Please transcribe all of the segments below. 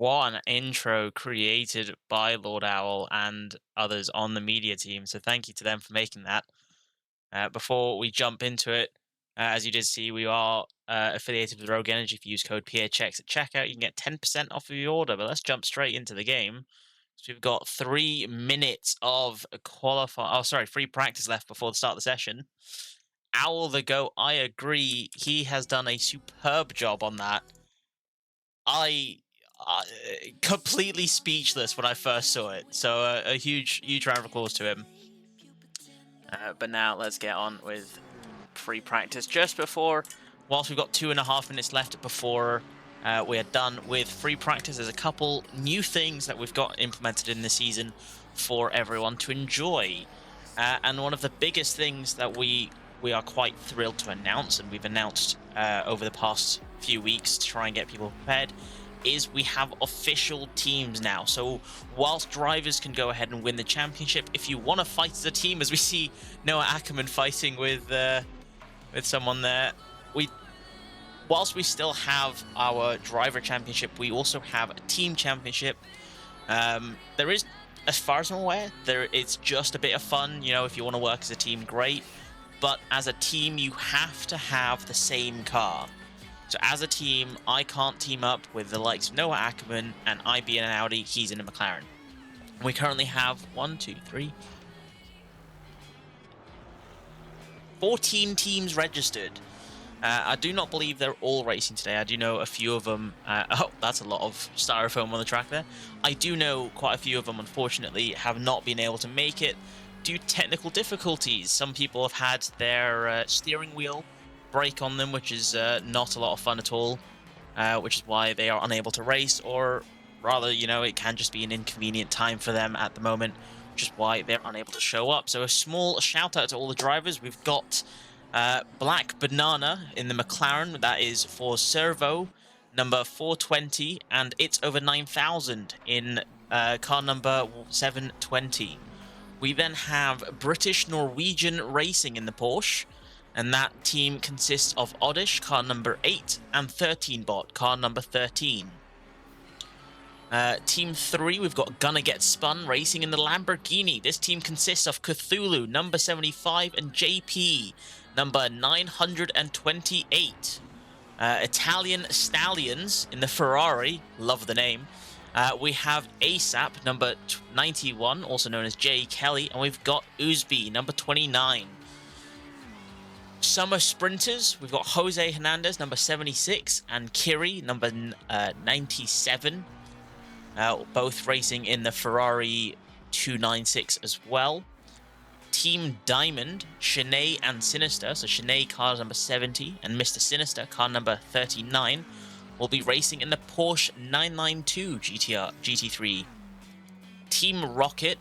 What an intro created by Lord Owl and others on the media team. So thank you to them for making that. Before we jump into it, as you did see, we are affiliated with Rogue Energy. If you use code PHX at checkout, you can get 10% off of your order. But let's jump straight into the game. So we've got 3 minutes of free practice left before the start of the session. Owl the GOAT, I agree. He has done a superb job on that. I completely speechless when I first saw it. So a huge round of applause to him. But now let's get on with free practice. Just before, whilst we've got 2.5 minutes left before we are done with free practice, there's a couple new things that we've got implemented in the season for everyone to enjoy. And one of the biggest things that we are quite thrilled to announce, and we've announced over the past few weeks to try and get people prepared, is we have official teams now. So whilst drivers can go ahead and win the championship, if you want to fight as a team, as we see Noah Ackerman fighting with someone there, whilst we still have our driver championship, we also have a team championship. There is, as far as I'm aware, it's just a bit of fun. You know, if you want to work as a team, great. But as a team, you have to have the same car. So as a team, I can't team up with the likes of Noah Ackerman and I be in an Audi, he's in a McLaren. We currently have 14 teams registered. I do not believe they're all racing today. I do know a few of them. Oh, that's a lot of styrofoam on the track there. I do know quite a few of them, unfortunately, have not been able to make it due to technical difficulties. Some people have had their steering wheel break on them, which is not a lot of fun at all, which is why they are unable to race, or rather, you know, it can just be an inconvenient time for them at the moment, which is why they're unable to show up. So a small shout out to all the drivers. We've got Black Banana in the McLaren, that is for Servo, number 420, and it's over 9,000 in car number 720. We then have British Norwegian Racing in the Porsche, and that team consists of Oddish, car number 8, and 13bot, car number 13. Team 3, we've got Gonna Get Spun Racing in the Lamborghini. This team consists of Cthulhu, number 75, and JP, number 928. Italian Stallions in the Ferrari, love the name. We have ASAP, number 91, also known as Jay Kelly, and we've got Uzbi, number 29. Summer Sprinters, we've got Jose Hernandez, number 76, and Kiri, number 97. Both racing in the Ferrari 296 as well. Team Diamond, Shanae and Sinister, so Shanae car number 70 and Mr. Sinister car number 39, will be racing in the Porsche 992 GT3. Team Rocket,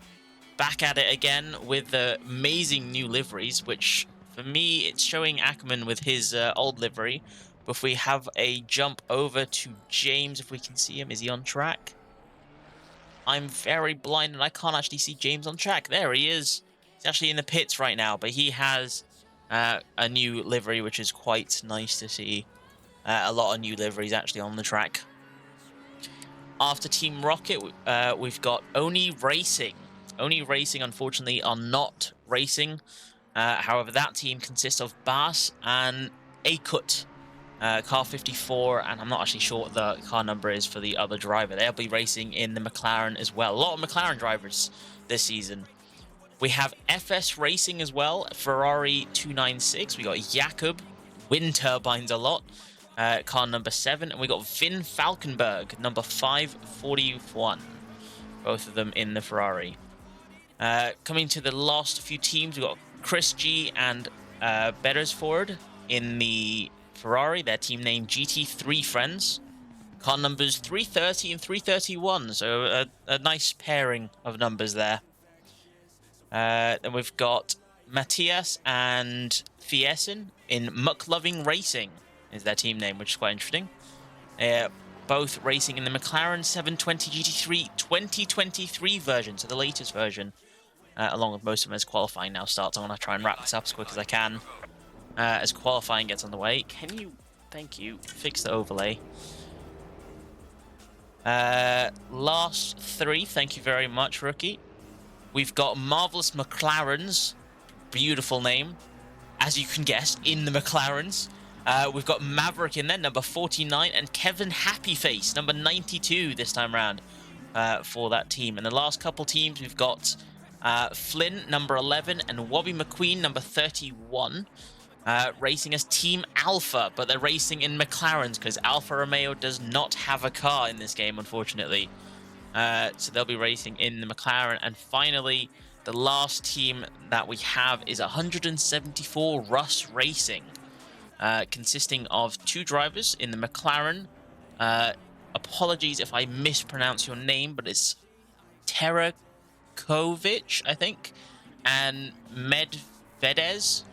back at it again with the amazing new liveries, which for me, it's showing Ackerman with his old livery. But if we have a jump over to James, if we can see him, is he on track? I'm very blind and I can't actually see James on track. There he is. He's actually in the pits right now, but he has a new livery, which is quite nice to see. A lot of new liveries actually on the track. After Team Rocket, we've got Oni Racing. Oni Racing, unfortunately, are not racing. However, that team consists of Bas and Akut, car 54, and I'm not actually sure what the car number is for the other driver. They'll be racing in the McLaren as well. A lot of McLaren drivers this season. We have FS Racing as well, Ferrari 296. We got Jakob, wind turbines a lot, car number 7, and we got Vin Falkenberg, number 541. Both of them in the Ferrari. Coming to the last few teams, we got Chris G and Bettersford in the Ferrari, their team name GT3 Friends. Car numbers 330 and 331, so a nice pairing of numbers there. Then we've got Matthias and Fiesen in Muck-Loving Racing, is their team name, which is quite interesting. Both racing in the McLaren 720 GT3 2023 version, so the latest version, along with most of them as qualifying now starts. I want to try and wrap this up as quick as I can as qualifying gets on the way. Can you, thank you, fix the overlay? Last three, thank you very much, rookie. We've got Marvelous McLarens, beautiful name, as you can guess, in the McLarens. We've got Maverick in there, number 49, and Kevin Happyface, number 92 this time around for that team. And the last couple teams, we've got Flynn, number 11, and Wobby McQueen, number 31, racing as Team Alpha, but they're racing in McLarens because Alfa Romeo does not have a car in this game, unfortunately. So they'll be racing in the McLaren. And finally, the last team that we have is 174 Russ Racing, consisting of 2 drivers in the McLaren. Apologies if I mispronounce your name, but it's Terakovic, I think, and Medvedez.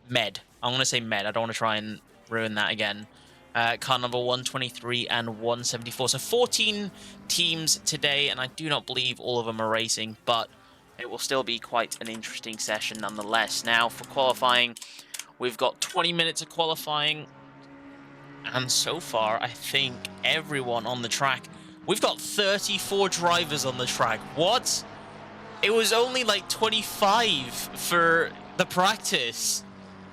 Med. I'm going to say Med. I don't want to try and ruin that again. Car number 123 and 174. So 14 teams today, and I do not believe all of them are racing, but it will still be quite an interesting session nonetheless. Now, for qualifying, we've got 20 minutes of qualifying, and so far, I think everyone on the track... We've got 34 drivers on the track. What? It was only like 25 for the practice.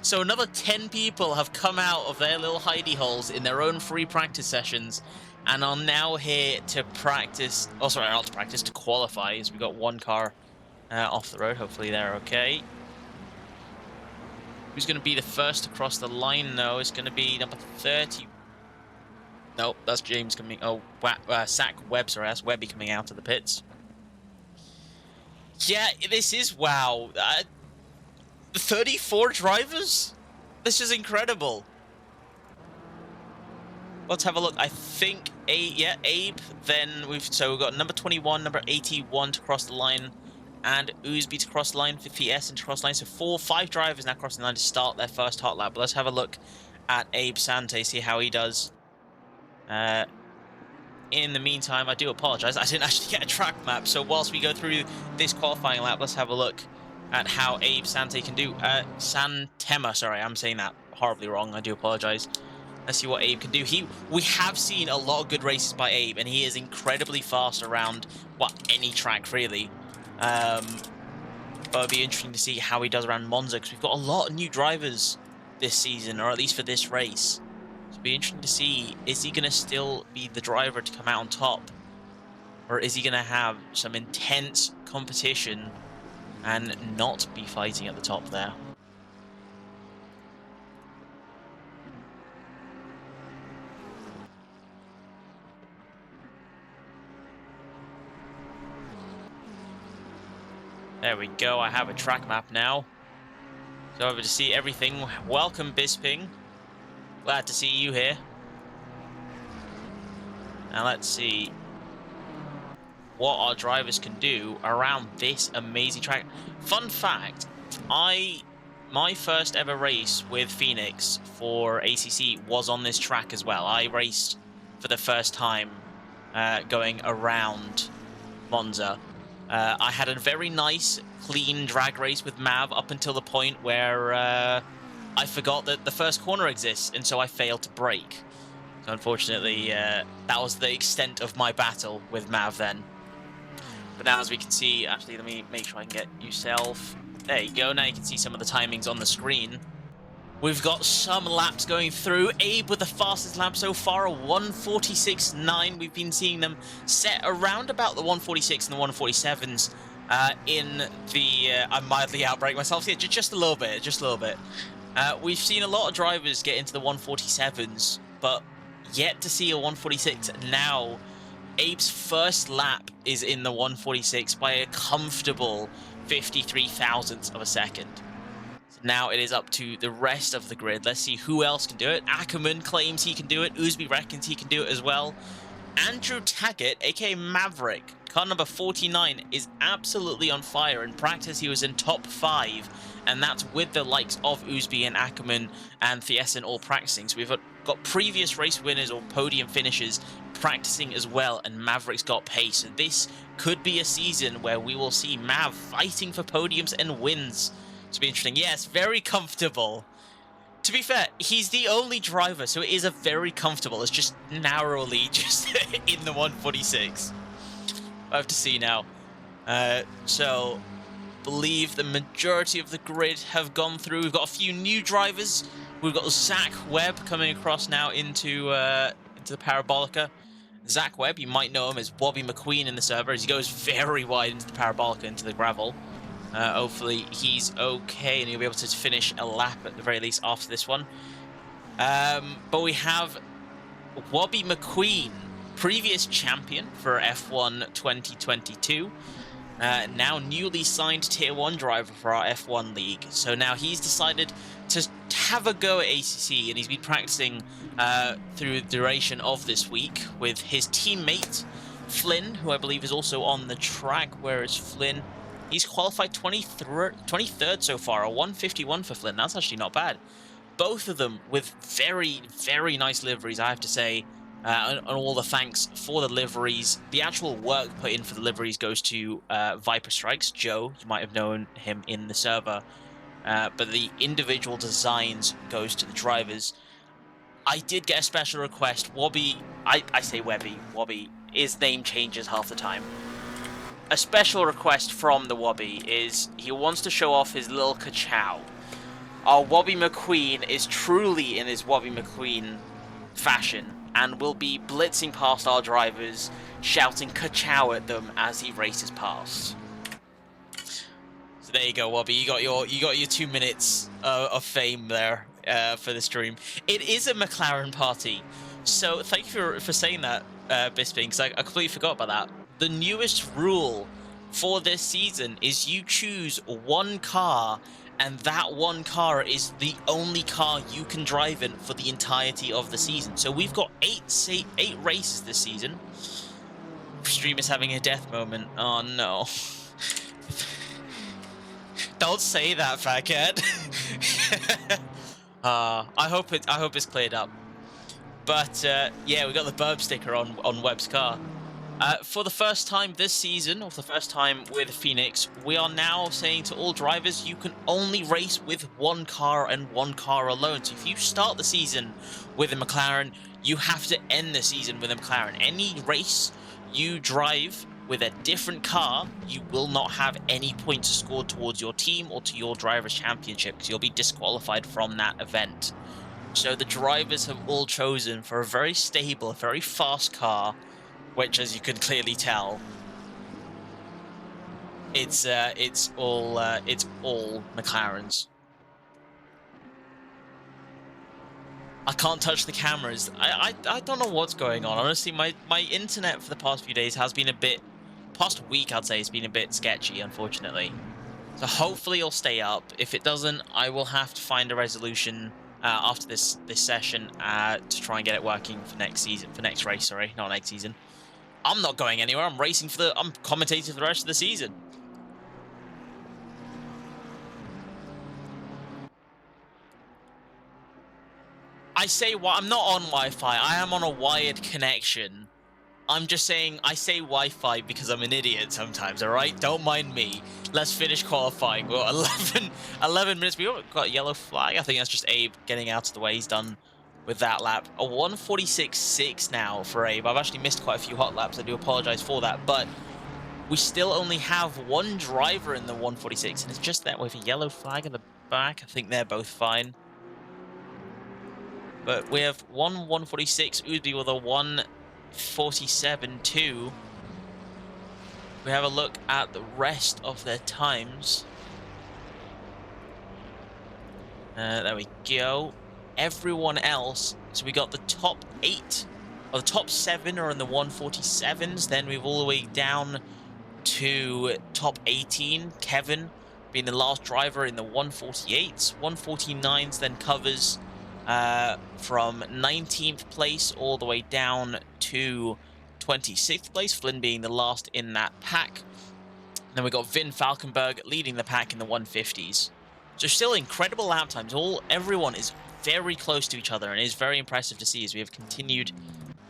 So another 10 people have come out of their little hidey holes in their own free practice sessions and are now here to practice. Oh, sorry, not to practice, to qualify, as we got one car off the road. Hopefully they're okay. Who's going to be the first to cross the line, though? It's going to be number 30. Nope, that's James coming. Oh, Zach Webb, sorry, that's Webby coming out of the pits. Yeah, this is wow. 34 drivers? This is incredible. Let's have a look. I think Abe. Then we've got number 21, number 81 to cross the line, and Oosby to cross the line, 50S and to cross the line. So 5 drivers now crossing the line to start their first hot lap. But let's have a look at Abe Sante, see how he does. In the meantime, I do apologize. I didn't actually get a track map. So whilst we go through this qualifying lap, let's have a look at how Abe Sante can do. Santema, sorry, I'm saying that horribly wrong. I do apologize. Let's see what Abe can do. We have seen a lot of good races by Abe, and he is incredibly fast around, well, any track, really. But it'll be interesting to see how he does around Monza, because we've got a lot of new drivers this season, or at least for this race. So it'll be interesting to see, is he going to still be the driver to come out on top? Or is he going to have some intense competition and not be fighting at the top there? There we go, I have a track map now. So over to see everything. Welcome, Bisping. Glad to see you here. Now let's see what our drivers can do around this amazing track. Fun fact, my first ever race with Phoenix for ACC was on this track as well. I raced for the first time going around Monza. I had a very nice, clean drag race with Mav up until the point where I forgot that the first corner exists, and so I failed to brake. So unfortunately, that was the extent of my battle with Mav then. But now, as we can see, actually, let me make sure I can get yourself. There you go. Now you can see some of the timings on the screen. We've got some laps going through. Abe with the fastest lap so far, a 1:46.9. We've been seeing them set around about the 1:46 and the 1:47s in the... I'm mildly outbraking myself here, just a little bit, we've seen a lot of drivers get into the 1:47s, but yet to see a 1:46. Now, Abe's first lap is in the 1:46 by a comfortable 53 thousandths of a second. Now it is up to the rest of the grid. Let's see who else can do it. Ackerman claims he can do it. Oosby reckons he can do it as well. Andrew Taggart, aka Maverick, car number 49, is absolutely on fire. In practice, he was in top 5, and that's with the likes of Oosby and Ackerman and Thiessen all practicing. So we've got previous race winners or podium finishers practicing as well, and Maverick's got pace. So this could be a season where we will see Mav fighting for podiums and wins. It's be interesting. Yes, very comfortable. To be fair, he's the only driver, so it is a very comfortable. It's just narrowly just in the 146. I have to see now. So, believe the majority of the grid have gone through. We've got a few new drivers. We've got Zach Webb coming across now into the Parabolica. Zach Webb, you might know him as Bobby McQueen in the server, as he goes very wide into the Parabolica, into the gravel. Hopefully he's okay and he'll be able to finish a lap at the very least after this one. But we have Bobby McQueen, previous champion for F1 2022. Now newly signed Tier 1 driver for our F1 league. So now he's decided to have a go at ACC, and he's been practicing through the duration of this week with his teammate, Flynn, who I believe is also on the track. Where is Flynn? He's qualified 23rd so far, a 151 for Flynn. That's actually not bad. Both of them with very, very nice liveries, I have to say. And all the thanks for the liveries. The actual work put in for the liveries goes to Viper Strikes, Joe. You might have known him in the server. But the individual designs goes to the drivers. I did get a special request. Wobby, I say Webby. Wobby, his name changes half the time. A special request from the Wobby is he wants to show off his little ka-chow. Our Wobby McQueen is truly in his Wobby McQueen fashion and will be blitzing past our drivers, shouting ka-chow at them as he races past. So there you go, Wobby. You got your 2 minutes of fame there for the stream. It is a McLaren party, so thank you for saying that, Bisping, because I completely forgot about that. The newest rule for this season is you choose one car, and that one car is the only car you can drive in for the entirety of the season. So we've got eight races this season. Stream is having a death moment. Oh no. Don't say that, faggot. I hope it's cleared up. But yeah, we got the burb sticker on Webb's car. For the first time this season, or for the first time with Phoenix, we are now saying to all drivers, you can only race with one car and one car alone. So if you start the season with a McLaren, you have to end the season with a McLaren. Any race you drive with a different car, you will not have any points scored towards your team or to your driver's championship, because you'll be disqualified from that event. So the drivers have all chosen for a very stable, very fast car, which, as you can clearly tell, it's all McLarens. I can't touch the cameras. I don't know what's going on. Honestly, my internet for the past few days has been past week I'd say, it's been a bit sketchy, unfortunately. So hopefully it'll stay up. If it doesn't, I will have to find a resolution after this session to try and get it working for next season, for next race. Sorry, not next season. I'm not going anywhere. I'm racing I'm commentating for the rest of the season. I'm not on Wi-Fi. I am on a wired connection. I'm just saying, I say Wi-Fi because I'm an idiot sometimes, alright? Don't mind me. Let's finish qualifying. We're 11 minutes. We've got a yellow flag. I think that's just Abe getting out of the way. He's done with that lap. A 146.6 now for Abe. I've actually missed quite a few hot laps. I do apologize for that, but we still only have one driver in the 146, and it's just that with a yellow flag in the back. I think they're both fine. But we have one 146 Uzi with a 147.2. We have a look at the rest of their times. There we go. Everyone else, so we got the top 8, or the top 7 are in the 147s. Then we've all the way down to top 18. Kevin being the last driver in the 148s. 149s then covers from 19th place all the way down to 26th place. Flynn being the last in that pack. Then we got Vin Falkenberg leading the pack in the 150s. So still incredible lap times. Everyone is very close to each other, and it is very impressive to see as we have continued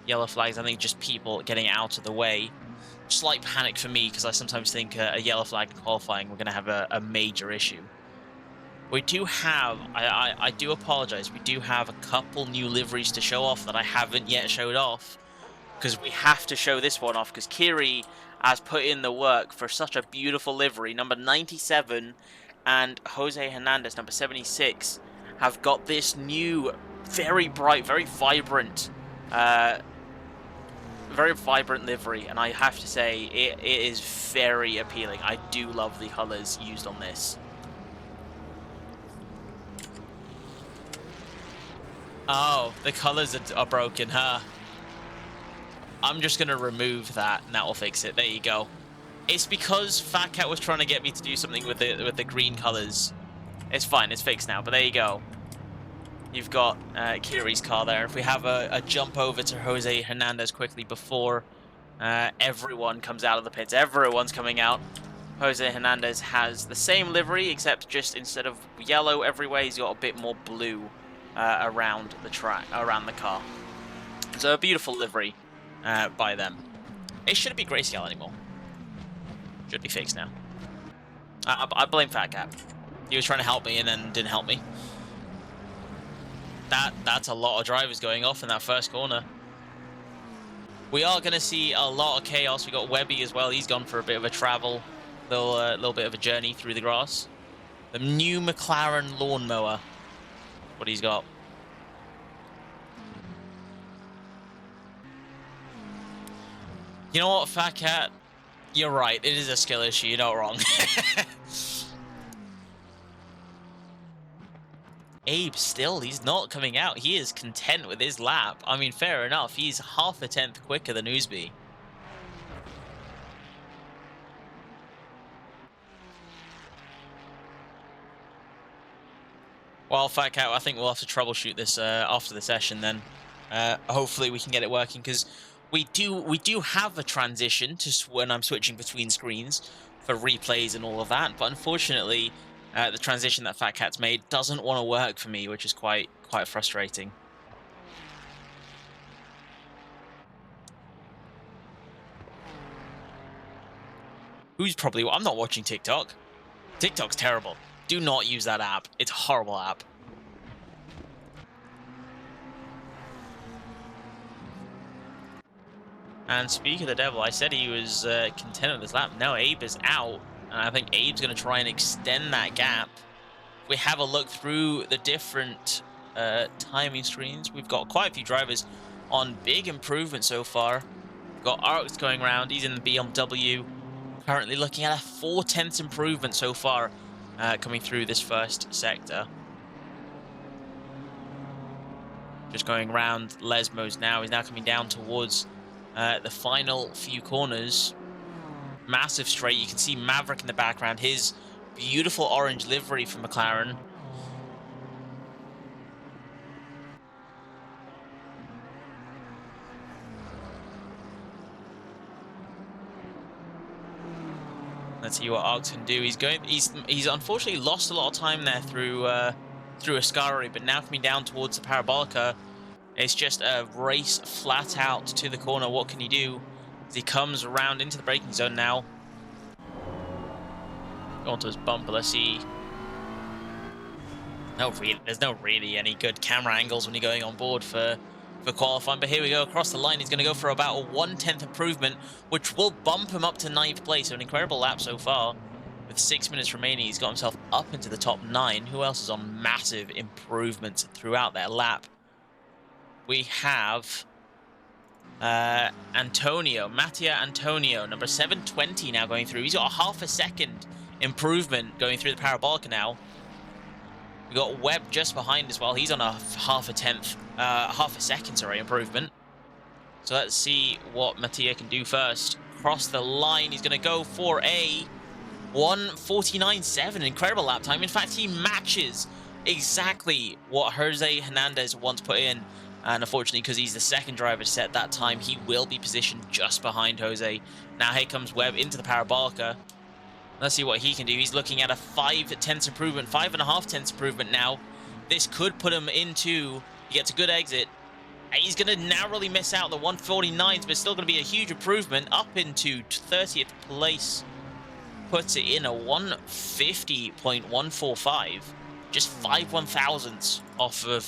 yellow flags. I think just people getting out of the way. Slight panic for me, because I sometimes think a yellow flag in qualifying, we're going to have a major issue. We do have, I do apologize, we do have a couple new liveries to show off that I haven't yet showed off, because we have to show this one off, because Kiri has put in the work for such a beautiful livery. Number 97 and Jose Hernandez, number 76, have got this new, very bright, very vibrant livery, and I have to say, it is very appealing. I do love the colors used on this. Oh, the colors are broken, huh? I'm just going to remove that, and that will fix it. There you go. It's because Fat Cat was trying to get me to do something with the green colors. It's fine. It's fixed now, but there you go. You've got Kiri's car there. If we have a jump over to Jose Hernandez quickly before everyone comes out of the pits. Everyone's coming out. Jose Hernandez has the same livery, except just instead of yellow everywhere, he's got a bit more blue around the track, around the car. So a beautiful livery by them. It shouldn't be grayscale anymore. Should be fixed now. I blame Fat Cat. He was trying to help me and then didn't help me. That's a lot of drivers going off in that first corner. We are going to see a lot of chaos. We got Webby as well. He's gone for a bit of a travel, little bit of a journey through the grass. The new McLaren lawnmower. What he's got. You know what, Fat Cat? You're right. It is a skill issue. You're not wrong. Abe still, he's not coming out. He is content with his lap. I mean, fair enough. He's half a tenth quicker than Oosby. Well, Fat Cat, I think we'll have to troubleshoot this after the session then. Hopefully we can get it working, because we do have a transition to when I'm switching between screens for replays and all of that, but unfortunately the transition that Fat Cat's made doesn't want to work for me, which is quite frustrating. I'm not watching TikTok. TikTok's terrible. Do not use that app. It's a horrible app. And speak of the devil, I said he was content with his lap. Now Abe is out, and I think Abe's going to try and extend that gap. If we have a look through the different timing screens, we've got quite a few drivers on big improvement so far. We've got Arcs going around. He's in the BMW. Currently looking at a 4/10 improvement so far coming through this first sector. Just going around Lesmos now. He's now coming down towards the final few corners. Massive straight. You can see Maverick in the background. His beautiful orange livery from McLaren. Let's see what Arcs can do. He's unfortunately lost a lot of time there through Ascari, but now coming down towards the Parabolica, it's just a race flat out to the corner. What can he do? As he comes around into the braking zone now. Going to his bumper. Let's see. There's no really any good camera angles when you're going on board for qualifying, but here we go across the line. He's going to go for about a 1/10 improvement, which will bump him up to 9th place. So an incredible lap so far. With 6 minutes remaining, he's got himself up into the top 9. Who else is on massive improvements throughout their lap? We have Mattia Antonio, number 720 now going through. He's got a half a second improvement going through the Parabolica now. We got Webb just behind as well. He's on a half a second, improvement. So let's see what Mattia can do first. Cross the line. He's going to go for a 1:49.7. Incredible lap time. In fact, he matches exactly what Jose Hernandez once put in. And unfortunately, because he's the second driver to set that time, he will be positioned just behind Jose. Now here comes Webb into the Parabolica. Let's see what he can do. He's looking at a 5/10 improvement, 5.5 improvement now. This could put him into, he gets a good exit. He's going to narrowly miss out the 149s, but still going to be a huge improvement up into 30th place. Puts it in a 150.145. just 5 1,000ths off of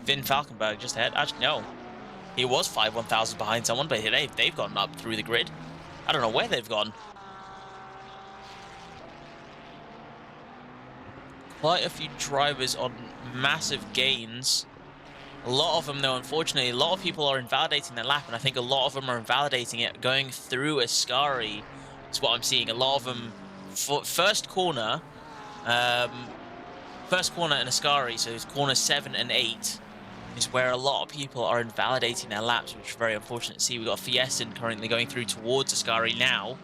Finn Falkenberg just ahead. Actually, no. He was 5 1,000 behind someone, but they've gone up through the grid. I don't know where they've gone. Quite a few drivers on massive gains. A lot of them, though, unfortunately, a lot of people are invalidating their lap, and I think a lot of them are invalidating it going through Ascari. Is what I'm seeing. A lot of them, first corner in Ascari, so it's corner 7 and 8, is where a lot of people are invalidating their laps, which is very unfortunate to see. We've got Fiesin currently going through towards Ascari now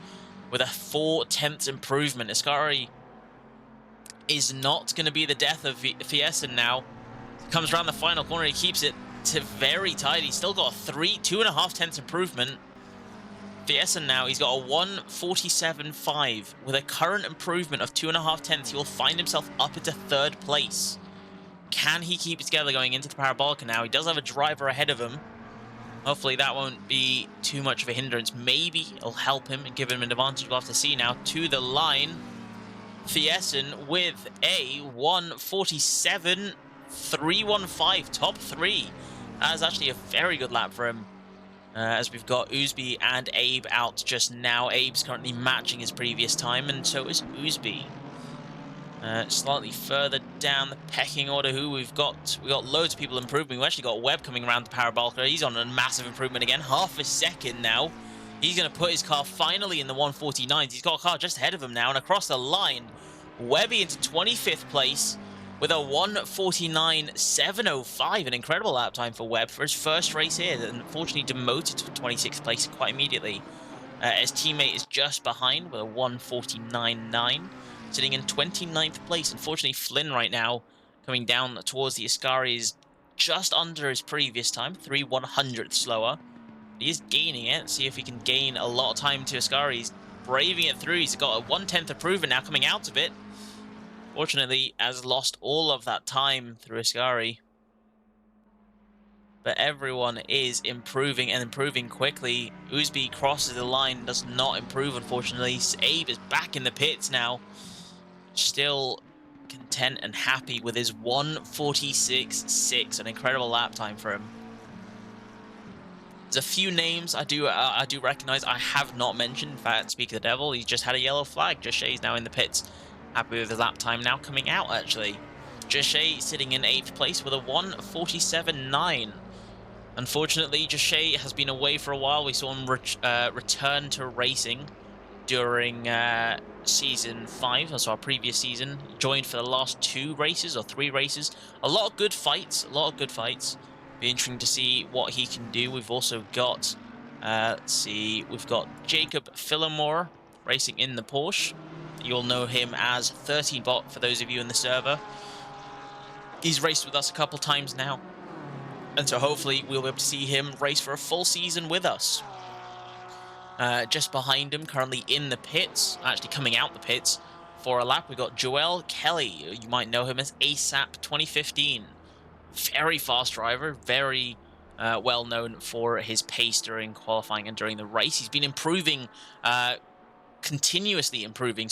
with a 4/10 improvement. Ascari is not going to be the death of Fiesin now. Comes around the final corner, he keeps it to very tight. He's still got a 2.5 tenths improvement. Fiesin now, he's got a 1:47.5. With a current improvement of 2.5 tenths, he will find himself up into 3rd place. Can he keep it together going into the Parabolica now? He does have a driver ahead of him. Hopefully that won't be too much of a hindrance. Maybe it'll help him and give him an advantage. We'll have to see now. To the line, Fiesin with a 1:47.315, top 3. That is actually a very good lap for him. As we've got Oosby and Abe out just now. Abe's currently matching his previous time, and so is Oosby. Slightly further down the pecking order, who we've got loads of people improving. We've actually got Webb coming around the Parabolica. He's on a massive improvement again, half a second now. He's going to put his car finally in the 149s. He's got a car just ahead of him now, and across the line, Webby into 25th place with a 1:49.705. An incredible lap time for Webb for his first race here. Unfortunately demoted to 26th place quite immediately. His teammate is just behind with a 1:49.9. Sitting in 29th place. Unfortunately, Flynn right now coming down towards the Ascari is just under his previous time, 3/100th slower. He is gaining it. See if he can gain a lot of time to Ascari. He's braving it through. He's got a 1/10 improvement now coming out of it. Fortunately, has lost all of that time through Ascari. But everyone is improving and improving quickly. Oosby crosses the line, does not improve, unfortunately. Abe is back in the pits now. Still content and happy with his 1:46.6, an incredible lap time for him. There's a few names I do recognize I have not mentioned. In fact, speak of the devil, he's just had a yellow flag. Jushay now in the pits, happy with his lap time now coming out actually. Jushay sitting in 8th place with a 1:47.9. Unfortunately, Jushay has been away for a while. We saw him return to racing during season 5, so our previous season. Joined for the last 2 races or 3 races. A lot of good fights. Be interesting to see what he can do. We've also got, let's see, we've got Jacob Phillimore racing in the Porsche. You'll know him as 13bot for those of you in the server. He's raced with us a couple times now, and so hopefully we'll be able to see him race for a full season with us. Just behind him, currently in the pits, actually coming out the pits for a lap, we've got Joel Kelly. You might know him as ASAP 2015. Very fast driver, very well known for his pace during qualifying and during the race. He's been improving, continuously improving,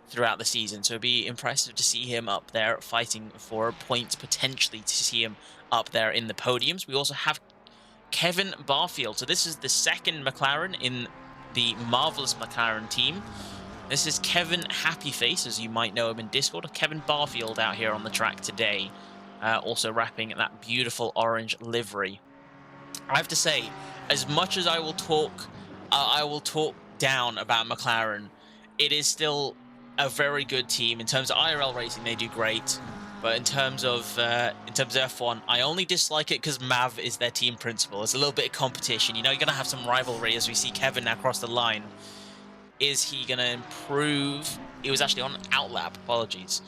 throughout the season. So it'd be impressive to see him up there fighting for points, potentially to see him up there in the podiums. We also have Kevin Barfield. So this is the second McLaren in the Marvelous McLaren team. This is Kevin Happyface, as you might know him in Discord. Kevin Barfield out here on the track today. Also wrapping that beautiful orange livery. I have to say, as much as I will talk down about McLaren, it is still a very good team. In terms of IRL racing, they do great. But in terms of F1, I only dislike it because Mav is their team principal. It's a little bit of competition. You know, you're going to have some rivalry as we see Kevin now cross the line. Is he going to improve? He was actually on outlap. Apologies.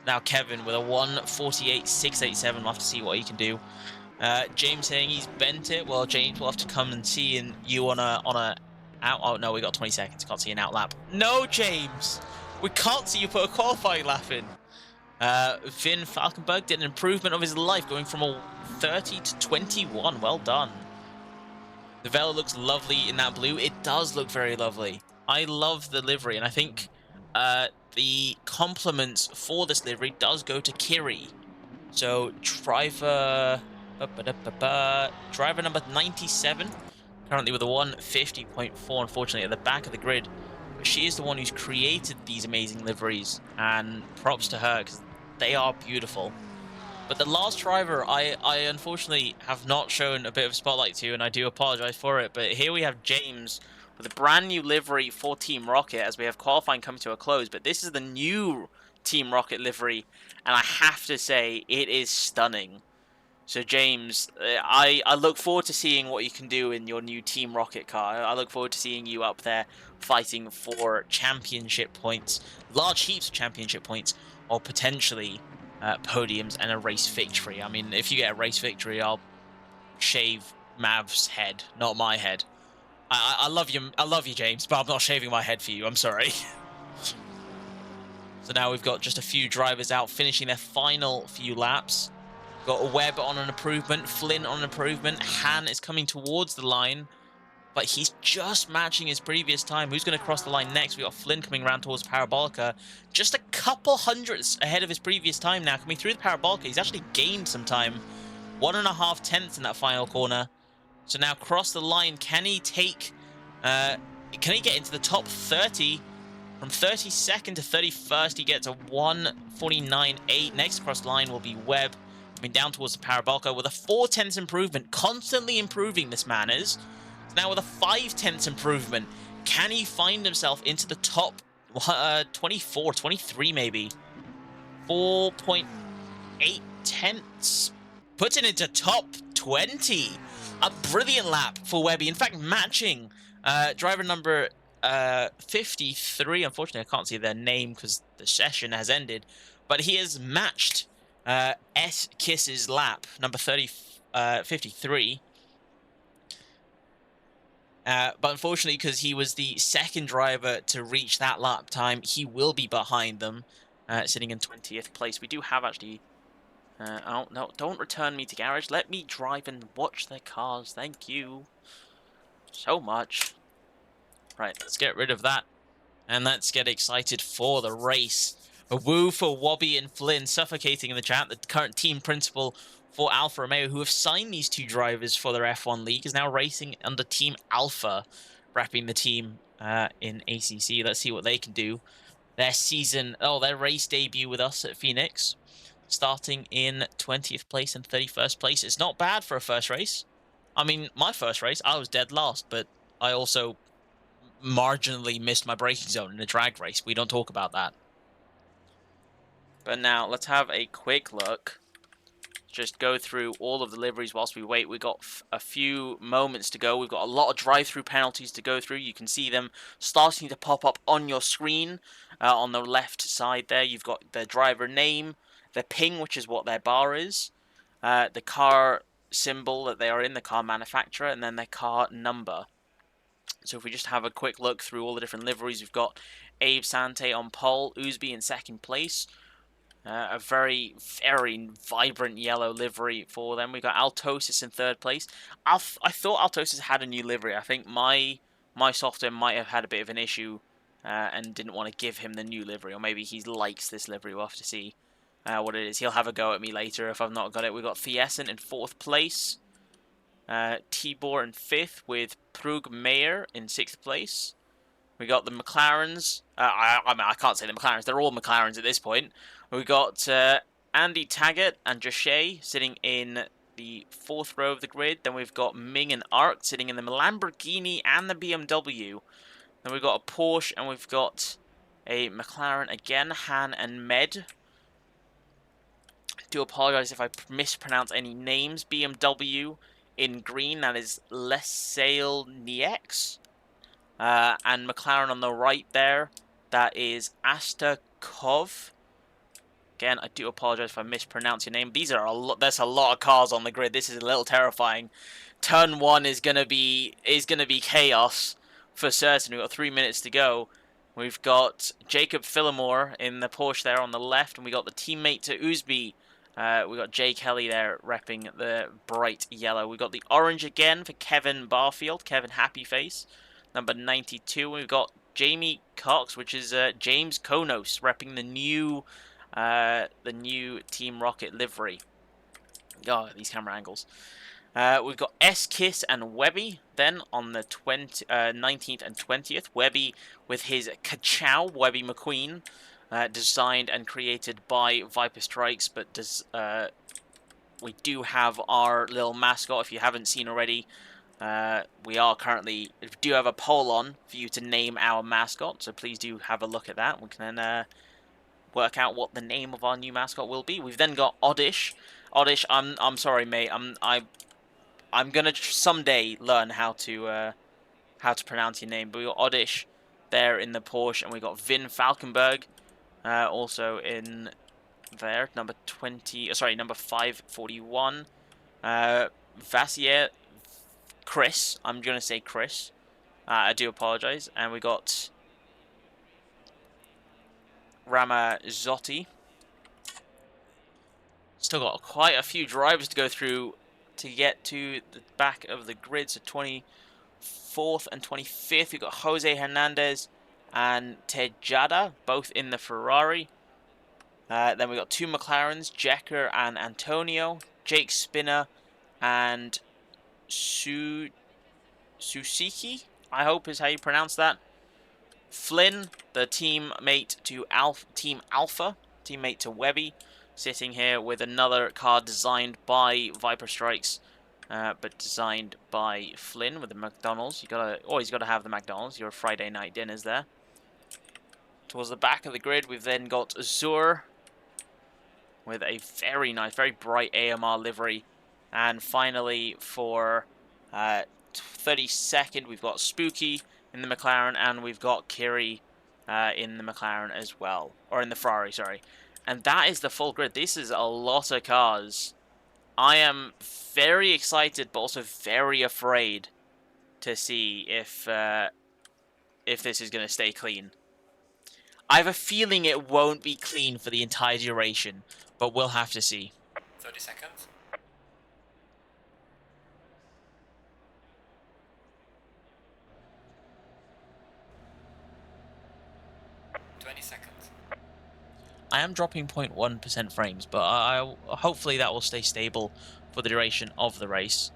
Now Kevin with a 1:48.687. We'll have to see what he can do. James saying he's bent it. Well, James, we'll have to come and see you on a out. Oh no, we got 20 seconds. Can't see an outlap. No, James, we can't see you put a qualifying lap in. Finn Falkenberg did an improvement of his life, going from a 30 to 21. Well done. The Vela looks lovely in that blue. It does look very lovely. I love the livery, and I think the compliments for this livery does go to Kiri. So driver number 97, currently with a 150.4, unfortunately, at the back of the grid. But she is the one who's created these amazing liveries, and props to her because they are beautiful. But the last driver, I unfortunately have not shown a bit of spotlight to, and I do apologize for it. But here we have James with a brand new livery for Team Rocket as we have qualifying coming to a close. But this is the new Team Rocket livery, and I have to say, it is stunning. So James, I look forward to seeing what you can do in your new Team Rocket car. I look forward to seeing you up there fighting for championship points, large heaps of championship points, or potentially podiums and a race victory. I mean, if you get a race victory, I'll shave Mav's head, not my head. I love you, James, but I'm not shaving my head for you. I'm sorry. So now we've got just a few drivers out finishing their final few laps. Got Webb on an improvement, Flynn on an improvement, Han is coming towards the line, but he's just matching his previous time. Who's going to cross the line next? We got Flynn coming around towards Parabolica, just a couple hundredths ahead of his previous time now. Coming through the Parabolica, he's actually gained some time. 1.5 tenths in that final corner. So now cross the line, can he take, can he get into the top 30? From 32nd to 31st, he gets a 149.8. Next across the line will be Webb. Coming down towards the Parabolica with a 4 tenths improvement. Constantly improving, this man is. So now with a 5 tenths improvement. Can he find himself into the top 24, 23 maybe? 4.8 tenths. Puts it into top 20. A brilliant lap for Webby. In fact, matching driver number 53. Unfortunately, I can't see their name because the session has ended. But he has matched S Kiss's lap, number 53. But unfortunately, because he was the second driver to reach that lap time, he will be behind them, sitting in 20th place. We do have actually... oh, no, don't return me to garage. Let me drive and watch their cars. Thank you so much. Right, let's get rid of that. And let's get excited for the race. A woo for Wobby and Flynn, suffocating in the chat. The current team principal for Alfa Romeo, who have signed these two drivers for their F1 league, is now racing under Team Alpha, wrapping the team in ACC. Let's see what they can do. Their their race debut with us at Phoenix, starting in 20th place and 31st place. It's not bad for a first race. I mean, my first race, I was dead last, but I also marginally missed my braking zone in a drag race. We don't talk about that. But now, let's have a quick look. Just go through all of the liveries whilst we wait. We've got a few moments to go. We've got a lot of drive-through penalties to go through. You can see them starting to pop up on your screen. On the left side there, you've got the driver name, the ping, which is what their bar is, the car symbol that they are in, the car manufacturer, and then their car number. So if we just have a quick look through all the different liveries, we've got Abe Sante on pole, Oosby in second place. A very, very vibrant yellow livery for them. We've got Altosis in third place. I thought Altosis had a new livery. I think my software might have had a bit of an issue and didn't want to give him the new livery. Or maybe he likes this livery. We'll have to see what it is. He'll have a go at me later if I've not got it. We've got Thiessen in fourth place. Tibor in fifth with Prug Mayer in sixth place. We got the McLarens. I mean, I can't say the McLarens. They're all McLarens at this point. We got Andy Taggart and Joshe sitting in the fourth row of the grid. Then we've got Ming and Ark sitting in the Lamborghini and the BMW. Then we've got a Porsche and we've got a McLaren again, Han and Med. I do apologise if I mispronounce any names. BMW in green, that is Lesail Niex. And McLaren on the right there, that is Asta Kov. Again, I do apologize if I mispronounce your name. These are there's a lot of cars on the grid. This is a little terrifying. Turn 1 is gonna be chaos for certain. We've got 3 minutes to go. We've got Jacob Phillimore in the Porsche there on the left, and we got the teammate to Oosby. We got Jay Kelly there repping the bright yellow. We've got the orange again for Kevin Barfield, Kevin Happyface, number 92. We've got Jamie Cox, which is James Konos, repping the new Team Rocket livery. Oh, these camera angles. We've got S-Kiss and Webby then on the 19th and 20th. Webby with his Kachow, Webby McQueen, designed and created by Viper Strikes, but we do have our little mascot, if you haven't seen already. We do have a poll on for you to name our mascot, so please do have a look at that. We can then work out what the name of our new mascot will be. We've then got Oddish. Oddish, I'm sorry, mate. I'm gonna someday learn how to pronounce your name. But we got Oddish there in the Porsche, and we got Vin Falkenberg also in there, number 541. Vassier, Chris. I'm gonna say Chris. I do apologize. And we got Ramazzotti. Still got quite a few drivers to go through to get to the back of the grid. So 24th and 25th, we've got Jose Hernandez and Tejada, both in the Ferrari. Then we got two McLarens, Jecker and Antonio, Jake Spinner and Susiki, I hope is how you pronounce that. Flynn, the teammate to teammate to Webby, sitting here with another car designed by Viper Strikes, but designed by Flynn with the McDonald's. Always gotta have the McDonald's. Your Friday night dinners there. Towards the back of the grid, we've then got Azur with a very nice, very bright AMR livery, and finally for 32nd, we've got Spooky in the McLaren, and we've got Kiri in the McLaren as well, or in the Ferrari, sorry. And that is the full grid. This is a lot of cars. I am very excited, but also very afraid to see if this is going to stay clean. I have a feeling it won't be clean for the entire duration, but we'll have to see. 30 seconds. 20 seconds. I am dropping 0.1% frames, but hopefully that will stay stable for the duration of the race.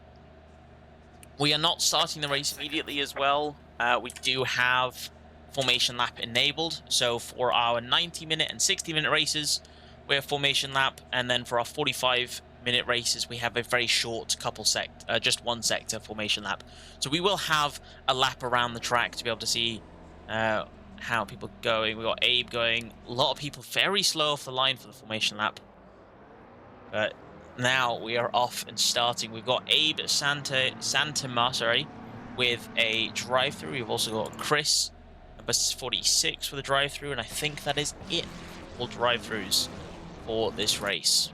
We are not starting the race immediately as well. We do have formation lap enabled, so for our 90-minute and 60-minute races, we have formation lap, and then for our 45-minute races, we have a very short just one sector formation lap. So we will have a lap around the track to be able to see how people are going. We got Abe going. A lot of people very slow off the line for the formation lap. But now we are off and starting. We've got Abe Santama, with a drive-through. We've also got Chris, number 46 for the drive-through, and I think that is it for drive-throughs for this race.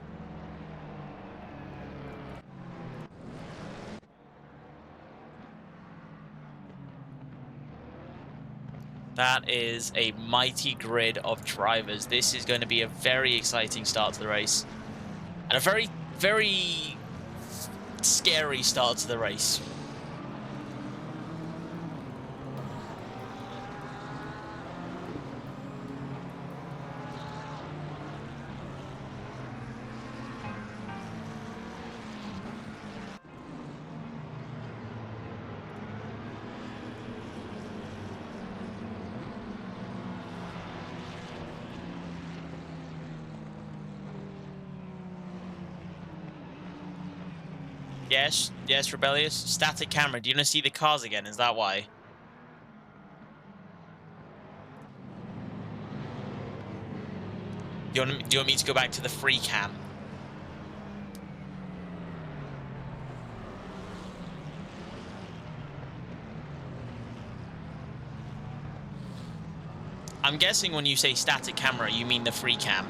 That is a mighty grid of drivers. This is going to be a very exciting start to the race. And a very, very scary start to the race. Yes, Rebellious. Static camera. Do you want to see the cars again? Is that why? Do you want me to go back to the free cam? I'm guessing when you say static camera, you mean the free cam.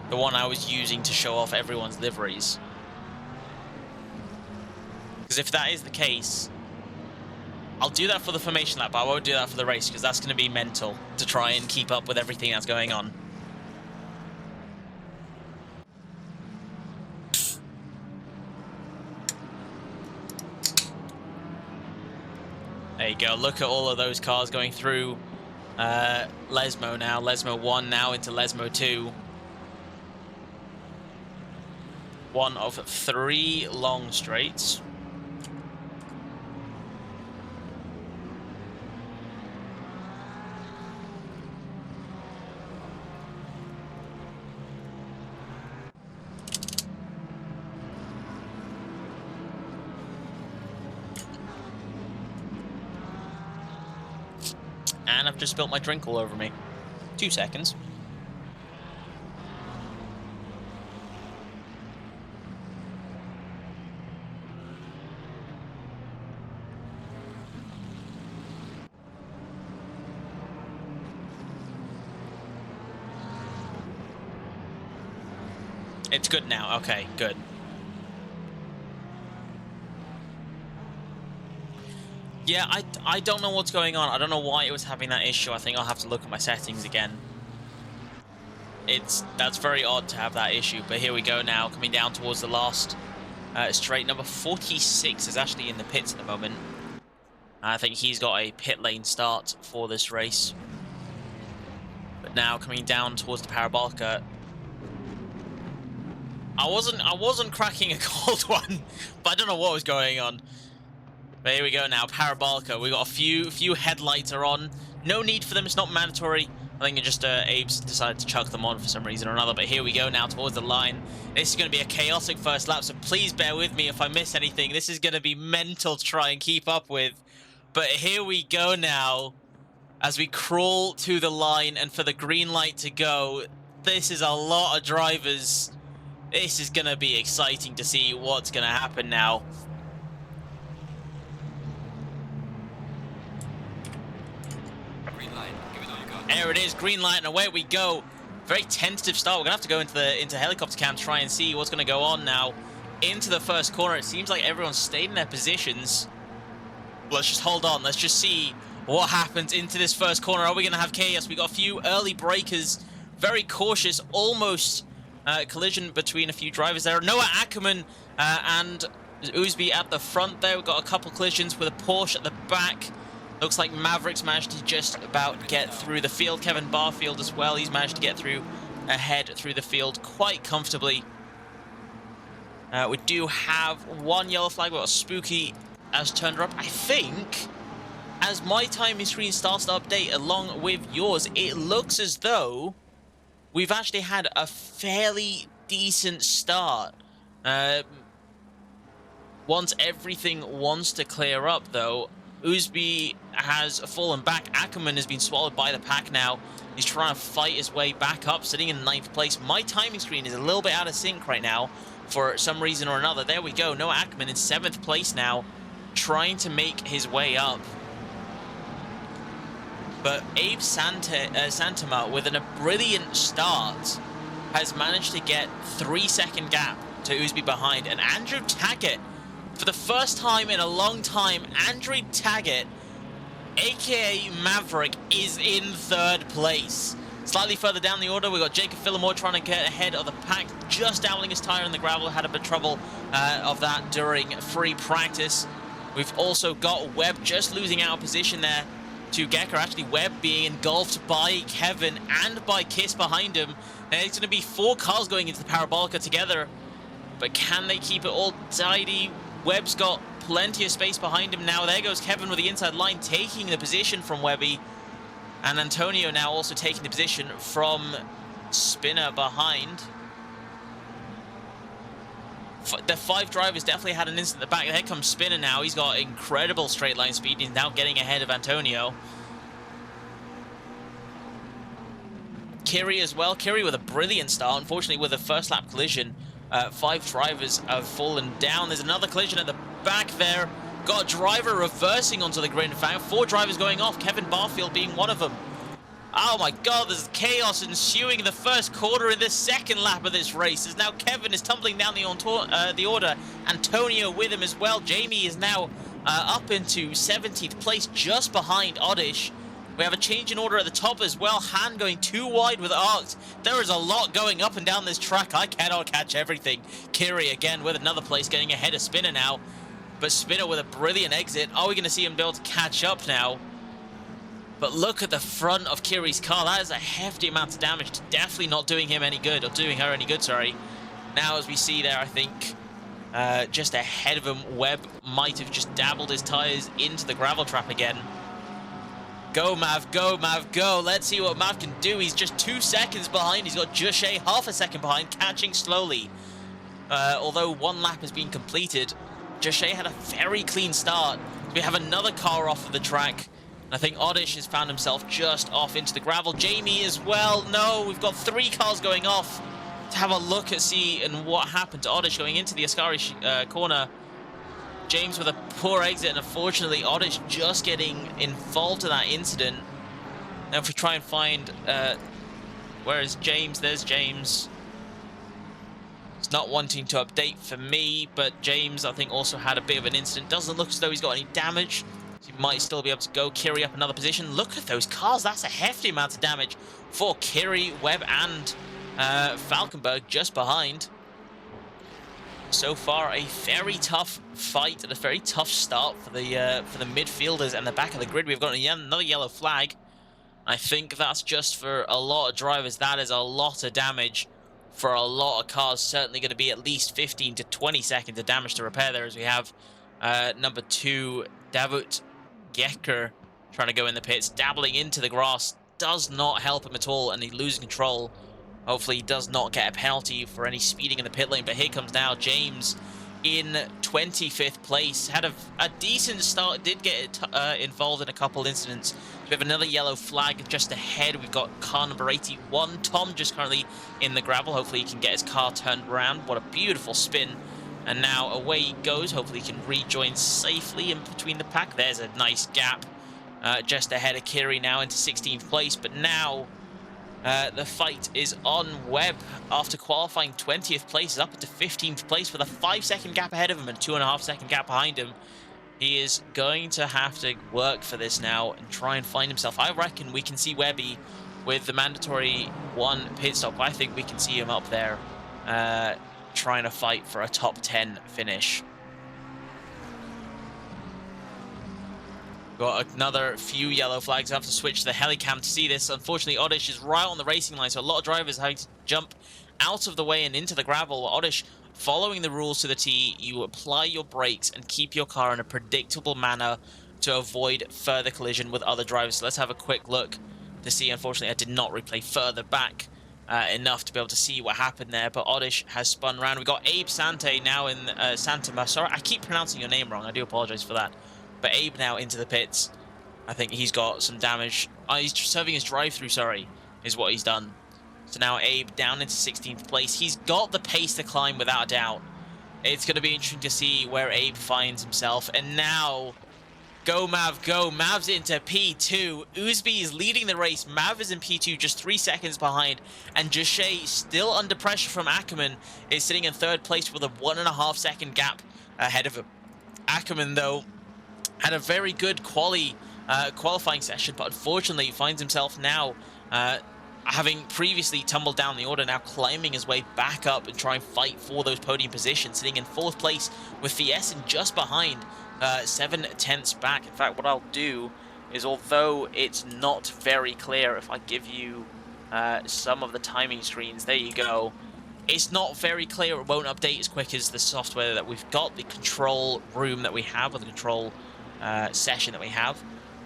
The one I was using to show off everyone's liveries. Because if that is the case, I'll do that for the formation lap, but I won't do that for the race, because that's going to be mental to try and keep up with everything that's going on. There you go. Look at all of those cars going through Lesmo now. Lesmo 1 now into Lesmo 2. One of 3 long straights. And I've just spilled my drink all over me. 2 seconds. It's good now. Okay, good. Yeah, I don't know what's going on. I don't know why it was having that issue. I think I'll have to look at my settings again. That's very odd to have that issue. But here we go now, coming down towards the last straight. Number 46 is actually in the pits at the moment. I think he's got a pit lane start for this race. But now coming down towards the parabolica. I wasn't cracking a cold one, but I don't know what was going on. But here we go now, parabolica. We got a few headlights are on. No need for them. It's not mandatory. I think it just Abe's decided to chuck them on for some reason or another. But here we go now towards the line. This is going to be a chaotic first lap, so please bear with me if I miss anything. This is going to be mental to try and keep up with. But here we go now as we crawl to the line and for the green light to go. This is a lot of drivers. This is going to be exciting to see what's going to happen now. There it is, green light, and away we go. Very tentative start. We're gonna have to go into helicopter cam to try and see what's gonna go on now. Into the first corner. It seems like everyone's stayed in their positions. Let's just hold on. Let's just see what happens into this first corner. Are we gonna have chaos? We got a few early breakers. Very cautious, almost collision between a few drivers there. Noah Ackerman and Oosby at the front there. We've got a couple collisions with a Porsche at the back. Looks like Mavericks managed to just about get through the field. Kevin Barfield as well. He's managed to get through ahead through the field quite comfortably. We do have one yellow flag. We've got a Spooky as turned up. I think as my timing screen starts to update along with yours, it looks as though we've actually had a fairly decent start. Once everything wants to clear up, though, Oosby has fallen back. Ackerman has been swallowed by the pack now. He's trying to fight his way back up, sitting in 9th place. My timing screen is a little bit out of sync right now for some reason or another. There we go. Noah Ackerman in 7th place now, trying to make his way up. But Abe Santama, with a brilliant start, has managed to get 3-second gap to Oosby behind. And Andrew Taggart, for the first time in a long time, Andrew Taggart, aka Maverick, is in 3rd place. Slightly further down the order, we've got Jacob Fillamore trying to get ahead of the pack, just doubling his tire in the gravel. Had a bit of trouble of that during free practice. We've also got Webb just losing out of position there to Gecker. Actually, Webb being engulfed by Kevin and by Kiss behind him. And it's going to be 4 cars going into the Parabolica together. But can they keep it all tidy? Webb's got plenty of space behind him now. There goes Kevin with the inside line, taking the position from Webby. And Antonio now also taking the position from Spinner behind. The 5 drivers definitely had an instant at the back. Here comes Spinner now. He's got incredible straight line speed. He's now getting ahead of Antonio. Kiri as well. Kiri with a brilliant start. Unfortunately, with a first lap collision, 5 drivers have fallen down. There's another collision at the back there. Got a driver reversing onto the grid. In fact, 4 drivers going off, Kevin Barfield being one of them. Oh my god, there's chaos ensuing in the first quarter in the second lap of this race. As now Kevin is tumbling down the order. Antonio with him as well. Jamie is now up into 17th place, just behind Oddish. We have a change in order at the top as well. Han going too wide with Arcs. There is a lot going up and down this track. I cannot catch everything. Kiri again with another place, getting ahead of Spinner now. But Spinner with a brilliant exit. Are we going to see him be able to catch up now? But look at the front of Kiri's car. That is a hefty amount of damage. Definitely not doing him any good, or doing her any good, sorry. Now, as we see there, I think just ahead of him, Webb might have just dabbled his tires into the gravel trap again. Go, Mav, go, Mav, go. Let's see what Mav can do. He's just 2 seconds behind. He's got Jushay half a second behind, catching slowly. Although 1 lap has been completed, Jushay had a very clean start. We have another car off of the track. I think Oddish has found himself just off into the gravel. Jamie as well. No, we've got 3 cars going off. To have a look at what happened to Oddish going into the Ascari corner. James with a poor exit, and unfortunately Oddish just getting involved in that incident. Now if we try and find where is James? There's James. He's not wanting to update for me, but James I think also had a bit of an incident. Doesn't look as though he's got any damage. So he might still be able to go. Kiri up another position. Look at those cars. That's a hefty amount of damage for Kiri, Webb, and Falkenberg just behind. So far, a very tough fight and a very tough start for the midfielders and the back of the grid. We've got another yellow flag. I think that's just for a lot of drivers. That is a lot of damage for a lot of cars. Certainly going to be at least 15 to 20 seconds of damage to repair there, as we have number 2, Davut Gekker, trying to go in the pits, dabbling into the grass. Does not help him at all, and he loses control. Hopefully he does not get a penalty for any speeding in the pit lane. But here comes now James in 25th place. Had a decent start. Did get involved in a couple incidents. We have another yellow flag just ahead. We've got car number 81. Tom just currently in the gravel. Hopefully he can get his car turned around. What a beautiful spin. And now away he goes. Hopefully he can rejoin safely in between the pack. There's a nice gap just ahead of Kiri now into 16th place. But now the fight is on. Webb, after qualifying 20th place, is up into 15th place with a 5-second gap ahead of him and 2.5-second gap behind him. He is going to have to work for this now and try and find himself. I reckon we can see Webby with the mandatory 1 pit stop. I think we can see him up there trying to fight for a top 10 finish. Got another few yellow flags. I have to switch to the helicam to see this. Unfortunately, Oddish is right on the racing line, so a lot of drivers having to jump out of the way and into the gravel. Oddish, following the rules to the T, you apply your brakes and keep your car in a predictable manner to avoid further collision with other drivers. So let's have a quick look to see. Unfortunately, I did not replay further back enough to be able to see what happened there, but Oddish has spun around. We've got Abe Sante now in Santama. Sorry, I keep pronouncing your name wrong. I do apologize for that. But Abe now into the pits. I think he's got some damage. He's serving his drive-through, sorry, is what he's done. So now Abe down into 16th place. He's got the pace to climb without a doubt. It's going to be interesting to see where Abe finds himself. And now, go Mav, go. Mav's into P2. Oosby is leading the race. Mav is in P2, just 3 seconds behind. And Jushay, still under pressure from Ackerman, is sitting in 3rd place with a 1.5-second gap ahead of him. Ackerman, though, had a very good qualifying session, but unfortunately finds himself now, having previously tumbled down the order, now climbing his way back up and try and fight for those podium positions, sitting in 4th place with Thiessen just behind, 7/10 back. In fact, what I'll do is, although it's not very clear, if I give you some of the timing screens, there you go. It's not very clear. It won't update as quick as the software that we've got, the control room that we have, or the control session that we have,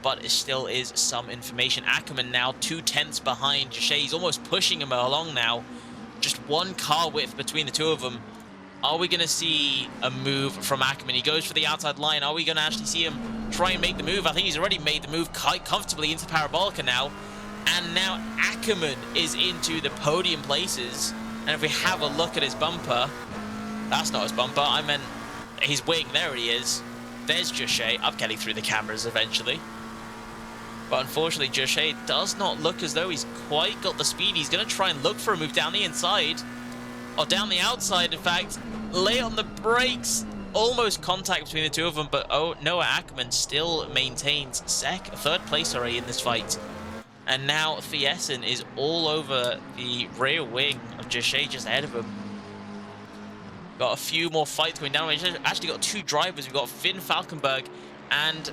but it still is some information. Ackerman now 2/10 behind Jushay. He's almost pushing him along now. Just 1 car width between the 2 of them. Are we going to see a move from Ackerman? He goes for the outside line. Are we going to actually see him try and make the move? I think he's already made the move quite comfortably into Parabolica now. And now Ackerman is into the podium places. And if we have a look at his bumper, that's not his bumper. I meant his wing. There he is. There's Jushay. I'm getting through the cameras eventually. But unfortunately, Jushay does not look as though he's quite got the speed. He's going to try and look for a move down the inside. Or down the outside, in fact. Lay on the brakes. Almost contact between the 2 of them. But Noah Ackerman still maintains 3rd place already in this fight. And now Thiessen is all over the rear wing of Jushay just ahead of him. Got a few more fights going down. We've actually got 2 drivers. We've got Finn Falkenberg and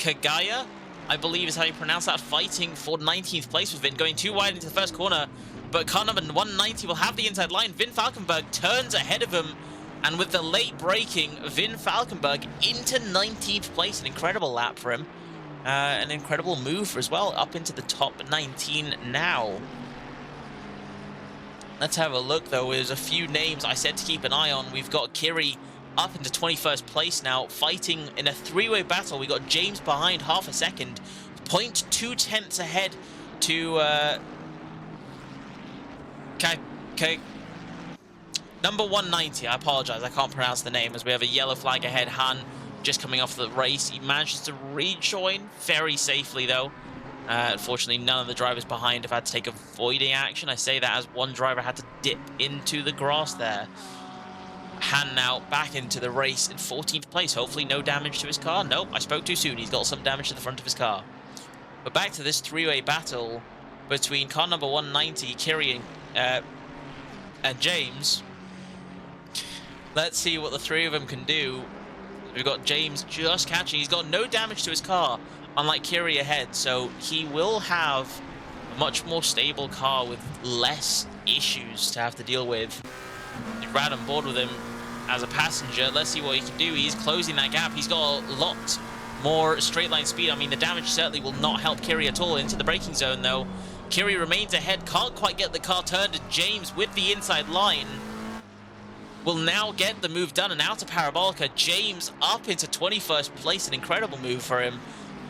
Kagaya, I believe is how you pronounce that, fighting for 19th place with Vin, going too wide into the first corner. But car number 190 will have the inside line. Vin Falkenberg turns ahead of him. And with the late braking, Vin Falkenberg into 19th place. An incredible lap for him. An incredible move as well, up into the top 19 now. Let's have a look, though. There's a few names I said to keep an eye on. We've got Kiri up into 21st place now, fighting in a three-way battle. We got James behind half a second, 0.2 tenths ahead to number 190. I apologize, I can't pronounce the name, as we have a yellow flag ahead. Han just coming off the race. He manages to rejoin very safely, though. Unfortunately, none of the drivers behind have had to take avoiding action. I say that as one driver had to dip into the grass there. Han now back into the race in 14th place. Hopefully no damage to his car. Nope, I spoke too soon. He's got some damage to the front of his car. But back to this three-way battle between car number 190, Kiri, and James. Let's see what the three of them can do. We've got James just catching. He's got no damage to his car, unlike Kiri ahead, so he will have a much more stable car with less issues to have to deal with. You ran on board with him as a passenger. Let's see what he can do. He's closing that gap. He's got a lot more straight line speed. I mean, the damage certainly will not help Kiri at all into the braking zone, though. Kiri remains ahead, can't quite get the car turned, and James with the inside line will now get the move done, and out of Parabolica. James up into 21st place, an incredible move for him.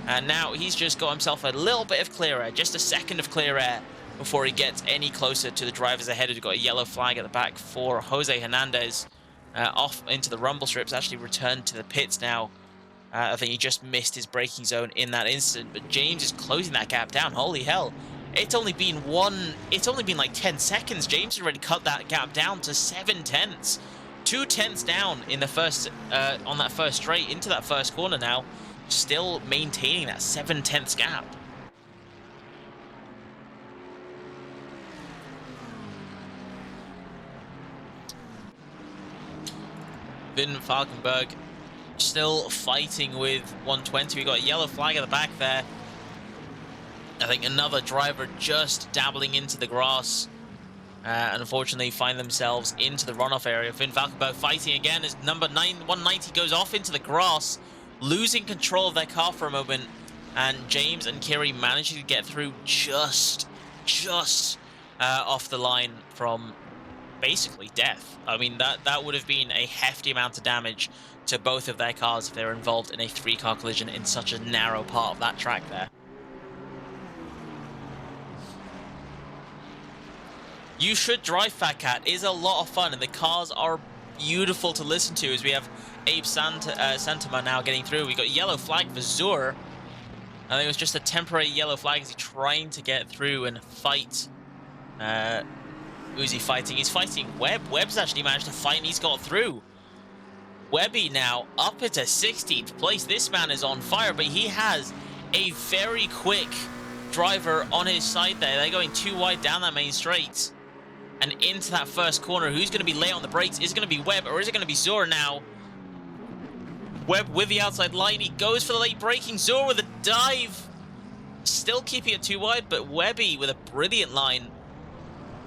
And now he's just got himself a little bit of clear air, just a second of clear air before he gets any closer to the drivers ahead. We've got a yellow flag at the back for Jose Hernandez. Off into the rumble strips, actually returned to the pits now. I think he just missed his braking zone in that instant, but James is closing that gap down. Holy hell. It's only been like 10 seconds. James has already cut that gap down to 7 tenths. 2 tenths down in the first, on that first straight into that first corner now. Still maintaining that 7 tenths gap. Vin Falkenberg still fighting with 120. We got a yellow flag at the back there. I think another driver just dabbling into the grass. And unfortunately find themselves into the runoff area. Vin Falkenberg fighting again as number 190 goes off into the grass, losing control of their car for a moment. And James and Kiri managing to get through just off the line from basically death. I mean, that would have been a hefty amount of damage to both of their cars if they were involved in a 3-car collision in such a narrow part of that track there. You should drive, Fat Cat. It is a lot of fun, and the cars are beautiful to listen to. As we have Abe Santama now getting through. We got a yellow flag for Zur. I think it was just a temporary yellow flag as he's trying to get through and fight. Who's he fighting? He's fighting Webb. Webb's actually managed to fight, and he's got through. Webby now up into 16th place. This man is on fire, but he has a very quick driver on his side there. They're going too wide down that main straight and into that first corner. Who's going to be late on the brakes? Is it going to be Webb, or is it going to be Zur now? Webb with the outside line. He goes for the late braking. Zur with a dive. Still keeping it too wide, but Webby with a brilliant line.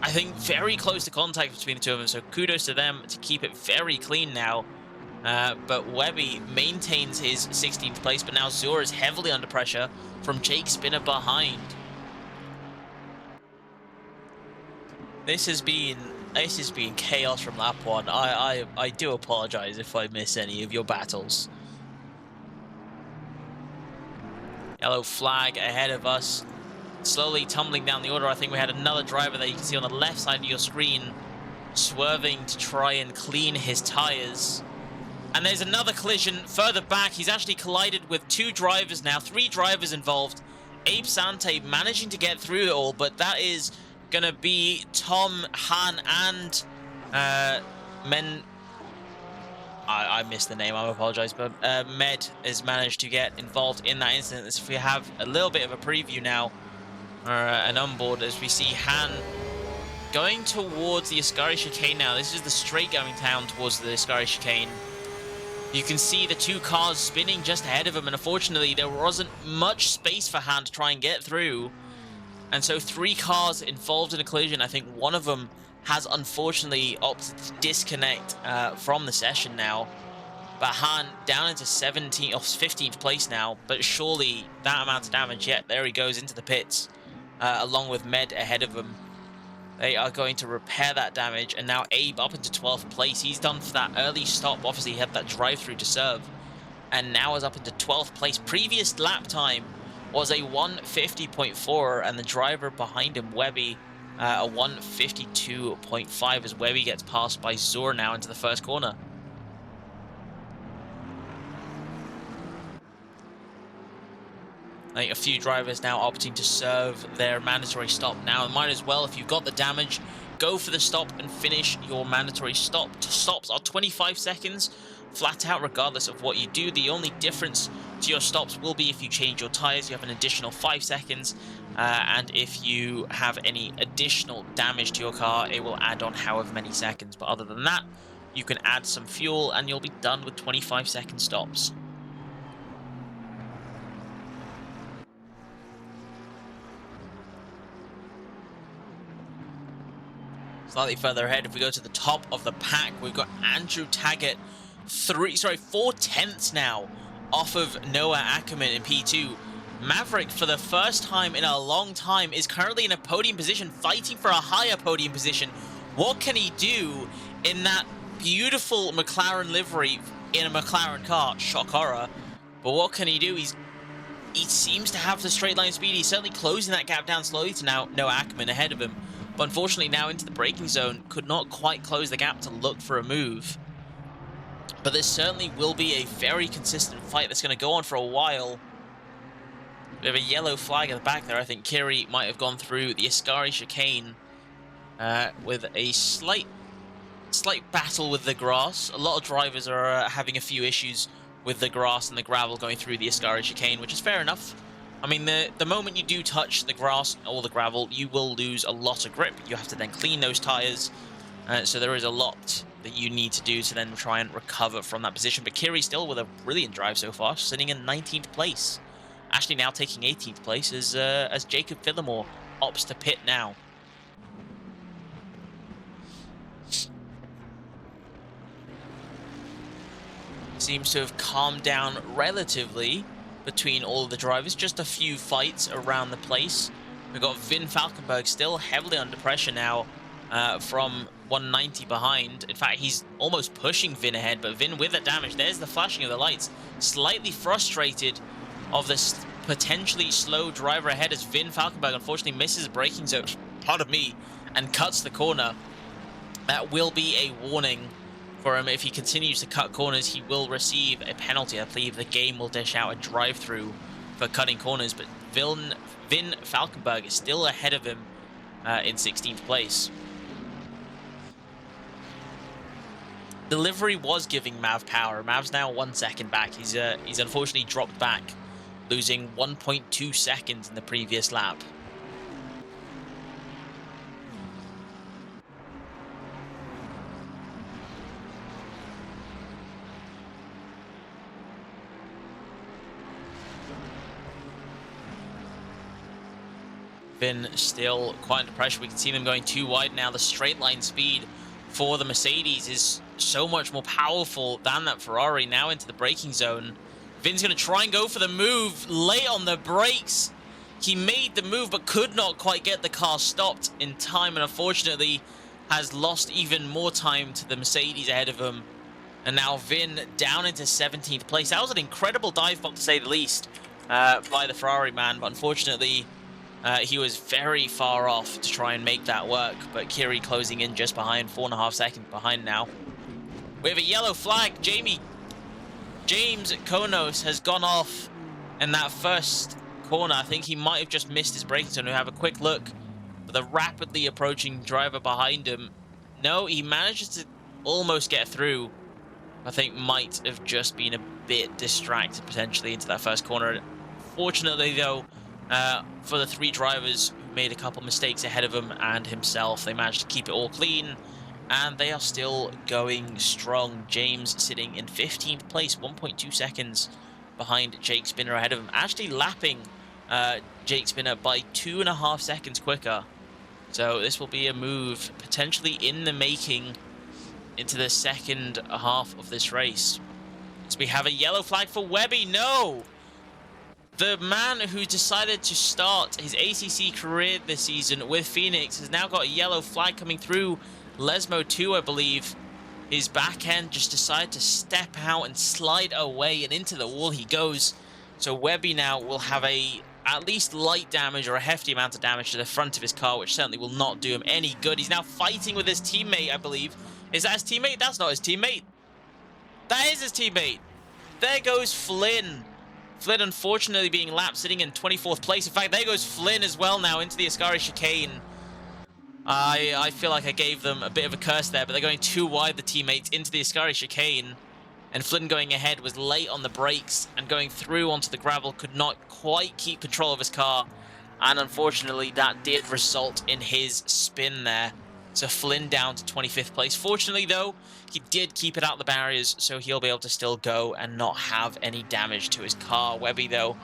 I think very close to contact between the two of them, so kudos to them to keep it very clean now. But Webby maintains his 16th place, but now Zur is heavily under pressure from Jake Spinner behind. This has been chaos from lap 1. I do apologize if I miss any of your battles. Yellow flag ahead of us. Slowly tumbling down the order. I think we had another driver that you can see on the left side of your screen swerving to try and clean his tires. And there's another collision further back. He's actually collided with 2 drivers now, 3 drivers involved. Abe Sante managing to get through it all, but that is going to be Tom, Han, and I missed the name, I apologize, but Med has managed to get involved in that incident. If we have a little bit of a preview now, an onboard, as we see Han going towards the Ascari chicane now. This is the straight going down towards the Ascari chicane. You can see the two cars spinning just ahead of him, and unfortunately there wasn't much space for Han to try and get through. And so 3 cars involved in a collision. I think one of them has unfortunately opted to disconnect from the session now. But Han down into 17th or 15th place now, but surely that amount of damage. Yet there he goes into the pits, along with Med ahead of him. They are going to repair that damage, and now Abe up into 12th place. He's done for that early stop. Obviously, he had that drive-through to serve, and now is up into 12th place. Previous lap time was a 150.4, and the driver behind him, Webby, a 152.5, as Webby gets passed by Zor now into the first corner. I think a few drivers now opting to serve their mandatory stop now. And might as well, if you've got the damage, go for the stop and finish your mandatory stop. Stops are 25 seconds, flat out, regardless of what you do. The only difference to your stops will be if you change your tires, you have an additional 5 seconds. And if you have any additional damage to your car, it will add on however many seconds. But other than that, you can add some fuel and you'll be done with 25-second stops. Slightly further ahead, if we go to the top of the pack, we've got Andrew Taggart, 4 tenths now off of Noah Ackerman in P2. Maverick, for the first time in a long time, is currently in a podium position, fighting for a higher podium position. What can he do in that beautiful McLaren livery in a McLaren car? Shock horror. But what can he do? He seems to have the straight line speed. He's certainly closing that gap down slowly to now Noah Ackerman ahead of him. But unfortunately now into the braking zone, could not quite close the gap to look for a move. But this certainly will be a very consistent fight that's going to go on for a while. We have a yellow flag at the back there. I think Kiri might have gone through the Ascari chicane with a slight battle with the grass. A lot of drivers are having a few issues with the grass and the gravel going through the Ascari chicane, which is fair enough. I mean, the moment you do touch the grass or the gravel, you will lose a lot of grip. You have to then clean those tires. So there is a lot that you need to do to then try and recover from that position. But Kiri still with a brilliant drive so far, sitting in 19th place. Actually now taking 18th place as Jacob Fillamore opts to pit now. Seems to have calmed down relatively between all of the drivers. Just a few fights around the place. We've got Vin Falkenberg still heavily under pressure now from 190 behind. In fact, he's almost pushing Vin ahead, but Vin with the damage. There's the flashing of the lights. Slightly frustrated of this potentially slow driver ahead as Vin Falkenberg unfortunately misses a braking zone, pardon me, and cuts the corner. That will be a warning for him. If he continues to cut corners, he will receive a penalty. I believe the game will dish out a drive-through for cutting corners, but Vin Falkenberg is still ahead of him in 16th place. Delivery was giving Mav power. Mav's now 1 second back. He's unfortunately dropped back, losing 1.2 seconds in the previous lap. Vin still quite under pressure. We can see them going too wide now. The straight line speed for the Mercedes is so much more powerful than that Ferrari. Now into the braking zone. Vin's going to try and go for the move. Late on the brakes. He made the move but could not quite get the car stopped in time, and unfortunately has lost even more time to the Mercedes ahead of him. And now Vin down into 17th place. That was an incredible dive bomb to say the least by the Ferrari man, but unfortunately he was very far off to try and make that work. But Kiri closing in just behind, 4.5 seconds behind now. We have a yellow flag. James Konos has gone off in that first corner. I think he might have just missed his braking zone. We'll have a quick look for the rapidly approaching driver behind him. No, he manages to almost get through. I think might have just been a bit distracted potentially into that first corner. Fortunately though, for the 3 drivers who made a couple mistakes ahead of him and himself, they managed to keep it all clean and they are still going strong. James sitting in 15th place, 1.2 seconds behind Jake Spinner ahead of him, actually lapping Jake Spinner by 2.5 seconds quicker. So this will be a move potentially in the making into the second half of this race. So we have a yellow flag for Webby. No! The man who decided to start his ACC career this season with Phoenix has now got a yellow flag coming through. Lesmo 2, I believe. His back end just decided to step out and slide away, and into the wall he goes. So Webby now will have at least light damage or a hefty amount of damage to the front of his car, which certainly will not do him any good. He's now fighting with his teammate, I believe. Is that his teammate? That's not his teammate. That is his teammate. There goes Flynn. Flynn, unfortunately, being lapped, sitting in 24th place. In fact, there goes Flynn as well now into the Ascari chicane. I feel like I gave them a bit of a curse there, but they're going too wide, the teammates, into the Ascari chicane. And Flynn going ahead was late on the brakes and going through onto the gravel, could not quite keep control of his car. And unfortunately, that did result in his spin there. So Flynn down to 25th place. Fortunately, though, he did keep it out the barriers, so he'll be able to still go and not have any damage to his car. Webby, though,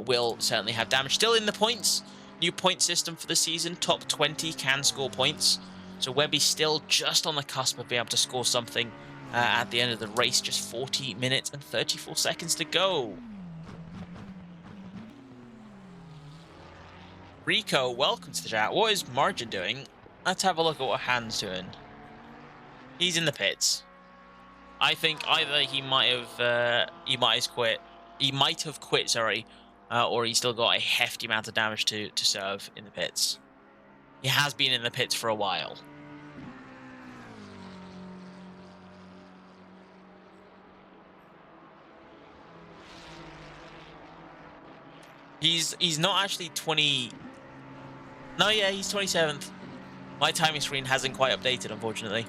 will certainly have damage. Still in the points. New point system for the season. Top 20 can score points. So Webby still just on the cusp of being able to score something at the end of the race. Just 40 minutes and 34 seconds to go. Rico, welcome to the chat. What is Margin doing? Let's have a look at what Han's doing. He's in the pits. I think either he might have quit. He might have quit, sorry, or he's still got a hefty amount of damage to serve in the pits. He has been in the pits for a while. He's not actually 20. No, yeah, he's 27th. My timing screen hasn't quite updated, unfortunately.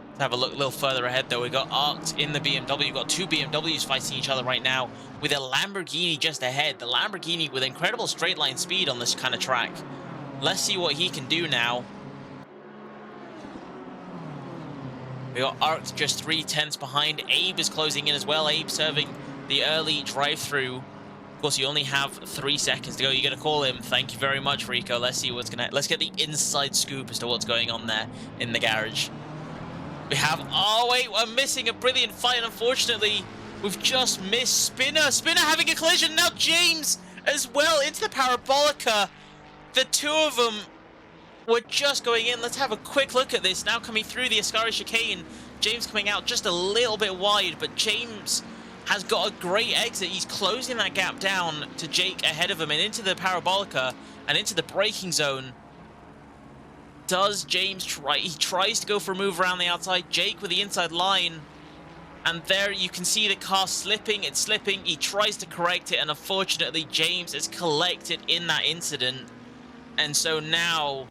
Let's have a look a little further ahead, though. We got Arced in the BMW. We've got two BMWs fighting each other right now, with a Lamborghini just ahead. The Lamborghini with incredible straight line speed on this kind of track. Let's see what he can do now. We got Arced just 3/10 behind. Abe is closing in as well. Abe serving the early drive-through. Of course, you only have 3 seconds to go. You're gonna call him. Thank you very much, Rico. Let's see what's gonna. Let's get the inside scoop as to what's going on there in the garage. We have. Oh wait, we're missing a brilliant fight. Unfortunately, we've just missed Spinner. Spinner having a collision. Now James as well into the Parabolica. The two of them were just going in. Let's have a quick look at this. Now coming through the Ascari chicane. James coming out just a little bit wide, but James has got a great exit. He's closing that gap down to Jake ahead of him and into the Parabolica and into the braking zone. Does James try? He tries to go for a move around the outside. Jake with the inside line. And there you can see the car slipping. It's slipping. He tries to correct it. And unfortunately, James is collected in that incident. And so now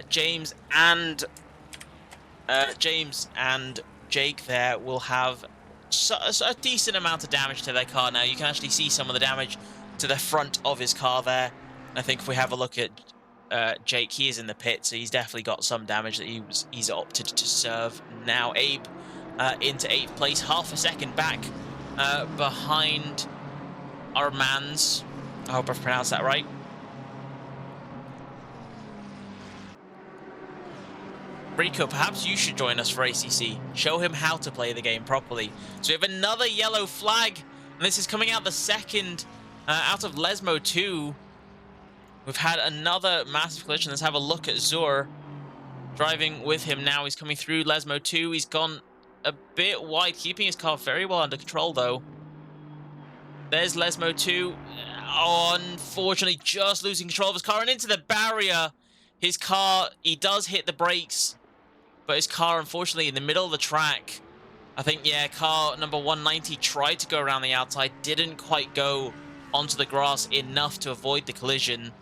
James and Jake there will have a decent amount of damage to their car now. You can actually see some of the damage to the front of his car there. I think if we have a look at Jake, he is in the pit, so he's definitely got some damage that he's opted to serve. Now Abe into 8th place, half a second back behind Armands. I hope I've pronounced that right. Rico, perhaps you should join us for ACC. Show him how to play the game properly. So we have another yellow flag, and this is coming out the second out of Lesmo 2. We've had another massive collision. Let's have a look at Zur driving with him now. He's coming through Lesmo 2. He's gone a bit wide, keeping his car very well under control, though. There's Lesmo 2. Oh, unfortunately, just losing control of his car and into the barrier. His car, he does hit the brakes, but his car, unfortunately, in the middle of the track, I think, yeah, car number 190 tried to go around the outside, didn't quite go onto the grass enough to avoid the collision.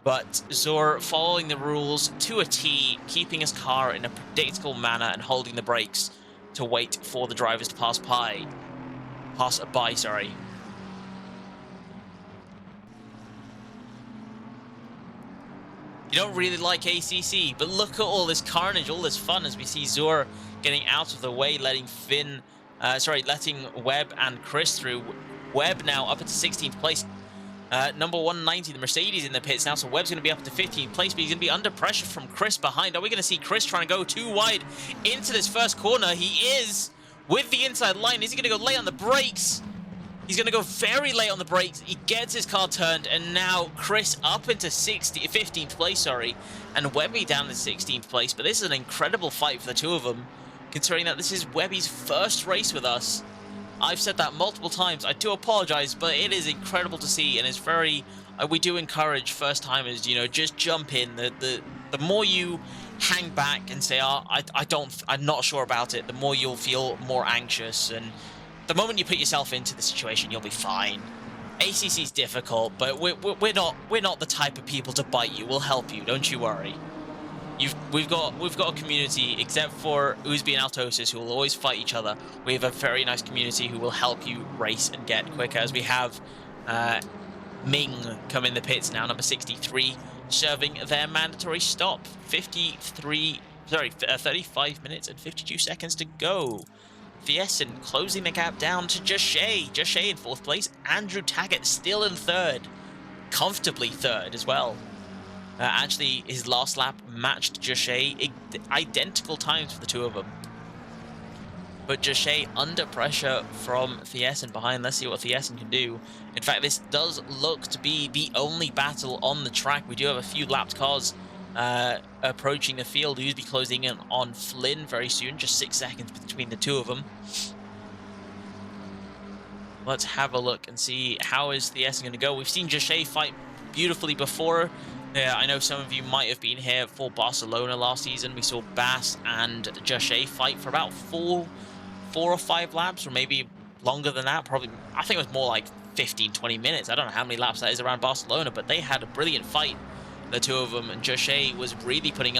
But Zur following the rules to a T, keeping his car in a predictable manner and holding the brakes to wait for the drivers to pass by. Sorry. You don't really like ACC, but look at all this carnage, all this fun as we see Zur getting out of the way, letting letting Webb and Chris through. Webb now up into 16th place. Number 190, the Mercedes in the pits now, so Webb's going to be up to 15th place, but he's going to be under pressure from Chris behind. Are we going to see Chris trying to go too wide into this first corner? He is with the inside line. Is he going to go late on the brakes? He's going to go very late on the brakes. He gets his car turned, and now Chris up into 15th place, and Webby down to 16th place. But this is an incredible fight for the two of them, considering that this is Webby's first race with us. I've said that multiple times. I do apologize, but it is incredible to see, and it's very... we do encourage first-timers, you know, just jump in. The more you hang back and say, oh, I'm not sure about it, the more you'll feel more anxious, and the moment you put yourself into the situation, you'll be fine. ACC's difficult, but we're not the type of people to bite you. We'll help you, don't you worry. We've got a community, except for Uzbi and Altosis, who will always fight each other. We have a very nice community who will help you race and get quicker, as we have Ming come in the pits now, number 63, serving their mandatory stop. 35 minutes and 52 seconds to go. Thiessen closing the gap down to Jashay. Jashay in 4th place. Andrew Taggart still in 3rd. Comfortably 3rd as well. Actually, his last lap matched Jashay. Identical times for the two of them. But Jashay under pressure from Thiessen behind. Let's see what Thiessen can do. In fact, this does look to be the only battle on the track. We do have a few lapped cars approaching the field. Who's be closing in on Flynn very soon. Just 6 seconds between the two of them. Let's have a look and see how is Thiessen going to go. We've seen Jashay fight beautifully before. I know some of you might have been here for Barcelona last season. We saw Bass and Jashay fight for about four or 5 laps, or maybe longer than that. Probably, I think it was more like 15-20 minutes. I don't know how many laps that is around Barcelona, but they had a brilliant fight, the two of them, and Jashay was really putting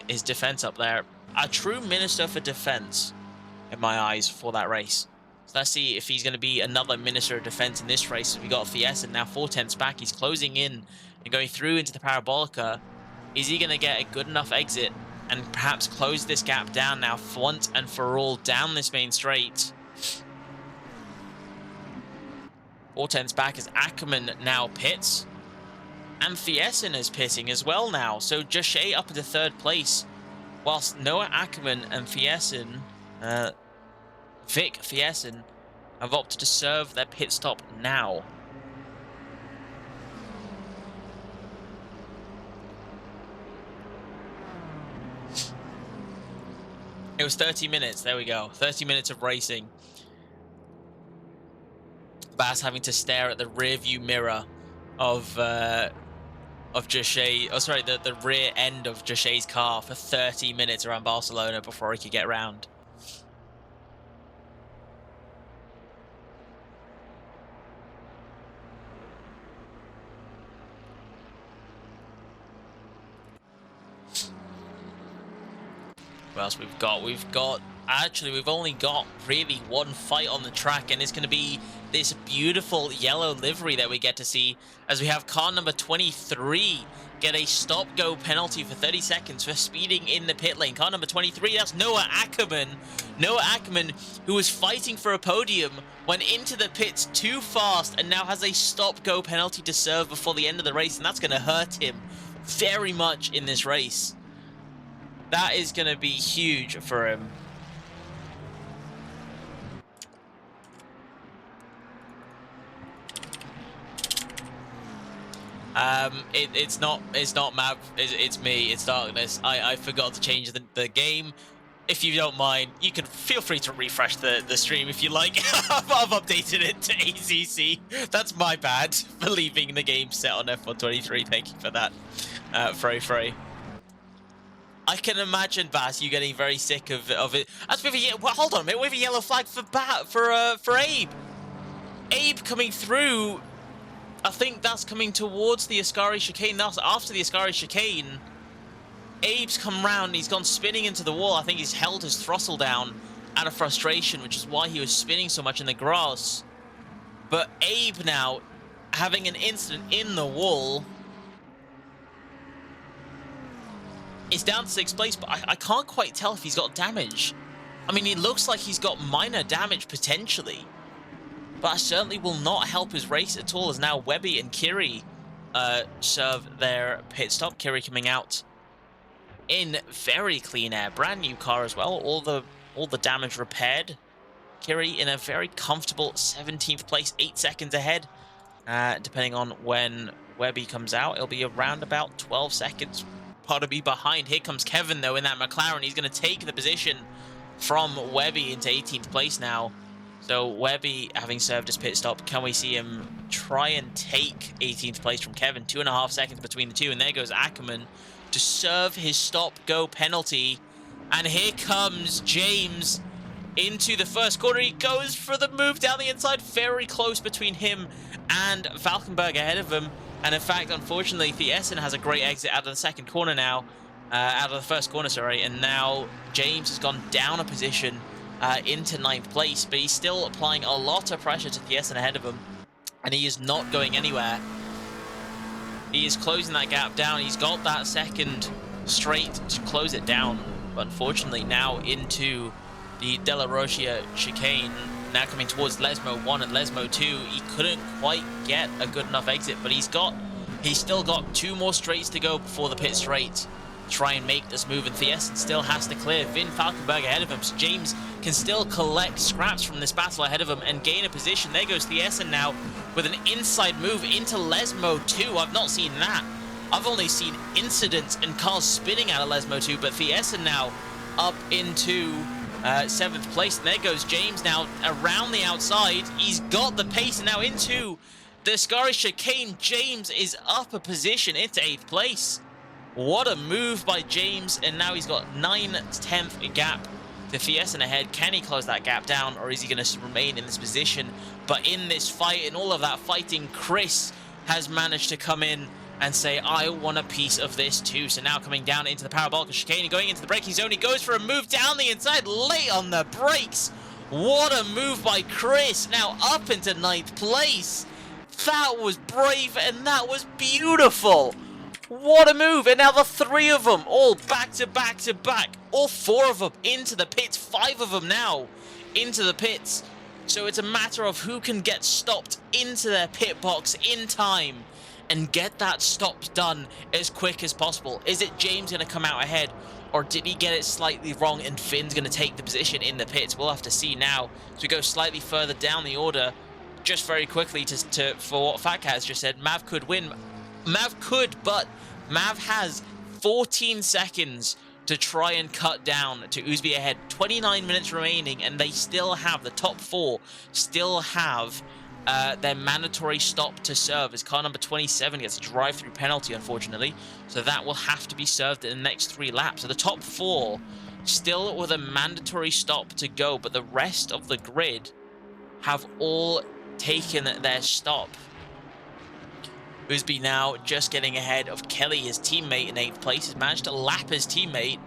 his defense up there. A true minister for defense in my eyes for that race. So let's see if he's going to be another minister of defense in this race. We got Thiessen now 4 tenths back. He's closing in and going through into the Parabolica. Is he going to get a good enough exit and perhaps close this gap down now once and for all down this main straight? 4 tenths back as Ackerman now pits. And Thiessen is pitting as well now. So Jashay up into 3rd place. Whilst Noah Ackerman and Thiessen, Vic Thiessen, have opted to serve their pit stop now. It was 30 minutes. There we go. 30 minutes of racing. Bass having to stare at the rear view mirror of Jashay. Oh, sorry, the rear end of Jashay's car for 30 minutes around Barcelona before he could get round. What else we've got? Actually, we've only got really one fight on the track, and it's going to be this beautiful yellow livery that we get to see as we have car number 23 get a stop-go penalty for 30 seconds for speeding in the pit lane. Car number 23, that's Noah Ackerman. Noah Ackerman, who was fighting for a podium, went into the pits too fast and now has a stop-go penalty to serve before the end of the race, and that's going to hurt him very much in this race. That is going to be huge for him. It's not Mav, it's me, it's Darkness. I forgot to change the game. If you don't mind, you can feel free to refresh the stream if you like. I've updated it to ACC. That's my bad for leaving the game set on F123. Thank you for that, Frey. I can imagine, Bass, you getting very sick of it. That's with a, well, hold on a minute, we have a yellow flag for Abe. Abe coming through. I think that's coming towards the Ascari chicane. That's after the Ascari chicane. Abe's come round. He's gone spinning into the wall. I think he's held his throttle down out of frustration, which is why he was spinning so much in the grass. But Abe now having an incident in the wall. is down to 6th place, but I can't quite tell if he's got damage. I mean, it looks like he's got minor damage potentially, but that certainly will not help his race at all, as now Webby and Kiri serve their pit stop. Kiri coming out in very clean air, brand new car as well, all the damage repaired. Kiri in a very comfortable 17th place, 8 seconds ahead. Depending on when Webby comes out, it'll be around about 12 seconds. Part of me behind. Here comes Kevin, though, in that McLaren. He's going to take the position from Webby into 18th place now. So Webby, having served his pit stop, can we see him try and take 18th place from Kevin? 2.5 seconds between the two, and there goes Ackerman to serve his stop-go penalty. And here comes James into the first corner. He goes for the move down the inside, very close between him and Valkenburg ahead of him. And in fact, unfortunately, Thiessen has a great exit out of the second corner now, out of the first corner, sorry, and now James has gone down a position into 9th place, but he's still applying a lot of pressure to Thiessen ahead of him, and he is not going anywhere. He is closing that gap down. He's got that second straight to close it down, but unfortunately now into the Della Rocia chicane, now coming towards Lesmo 1 and Lesmo 2. He couldn't quite get a good enough exit, but he's still got 2 more straights to go before the pit straight. Try and make this move, and Thiessen still has to clear Vin Valkenburg ahead of him, so James can still collect scraps from this battle ahead of him and gain a position. There goes Thiessen now with an inside move into Lesmo 2. I've not seen that. I've only seen incidents and cars spinning out of Lesmo 2, but Thiessen now up into 7th place, and there goes James now around the outside. He's got the pace, and now into the Scarish chicane. James is up a position into 8th place. What a move by James, and now he's got 9/10 gap to Thiessen ahead. Can he close that gap down, or is he going to remain in this position? But in this fight, in all of that fighting, Chris has managed to come in and say, I want a piece of this too. So now coming down into the parabolic chicane, going into the braking zone, he goes for a move down the inside, late on the brakes. What a move by Chris, now up into 9th place. That was brave, and that was beautiful. What a move, and now the 3 of them, all back to back to back. All 4 of them into the pits, 5 of them now into the pits. So it's a matter of who can get stopped into their pit box in time and get that stop done as quick as possible. Is it James going to come out ahead, or did he get it slightly wrong and Finn's going to take the position in the pits? We'll have to see now. So we go slightly further down the order, just very quickly for what Fat Cat has just said. Mav could win. Mav could, but Mav has 14 seconds to try and cut down to Oosby ahead. 29 minutes remaining, and they still have, the top 4 still have their mandatory stop to serve, as car number 27 gets a drive-through penalty, unfortunately. So that will have to be served in the next 3 laps. So the top 4 still with a mandatory stop to go, but the rest of the grid have all taken their stop. Oosby now just getting ahead of Kelly, his teammate, in 8th place. He's managed to lap his teammate.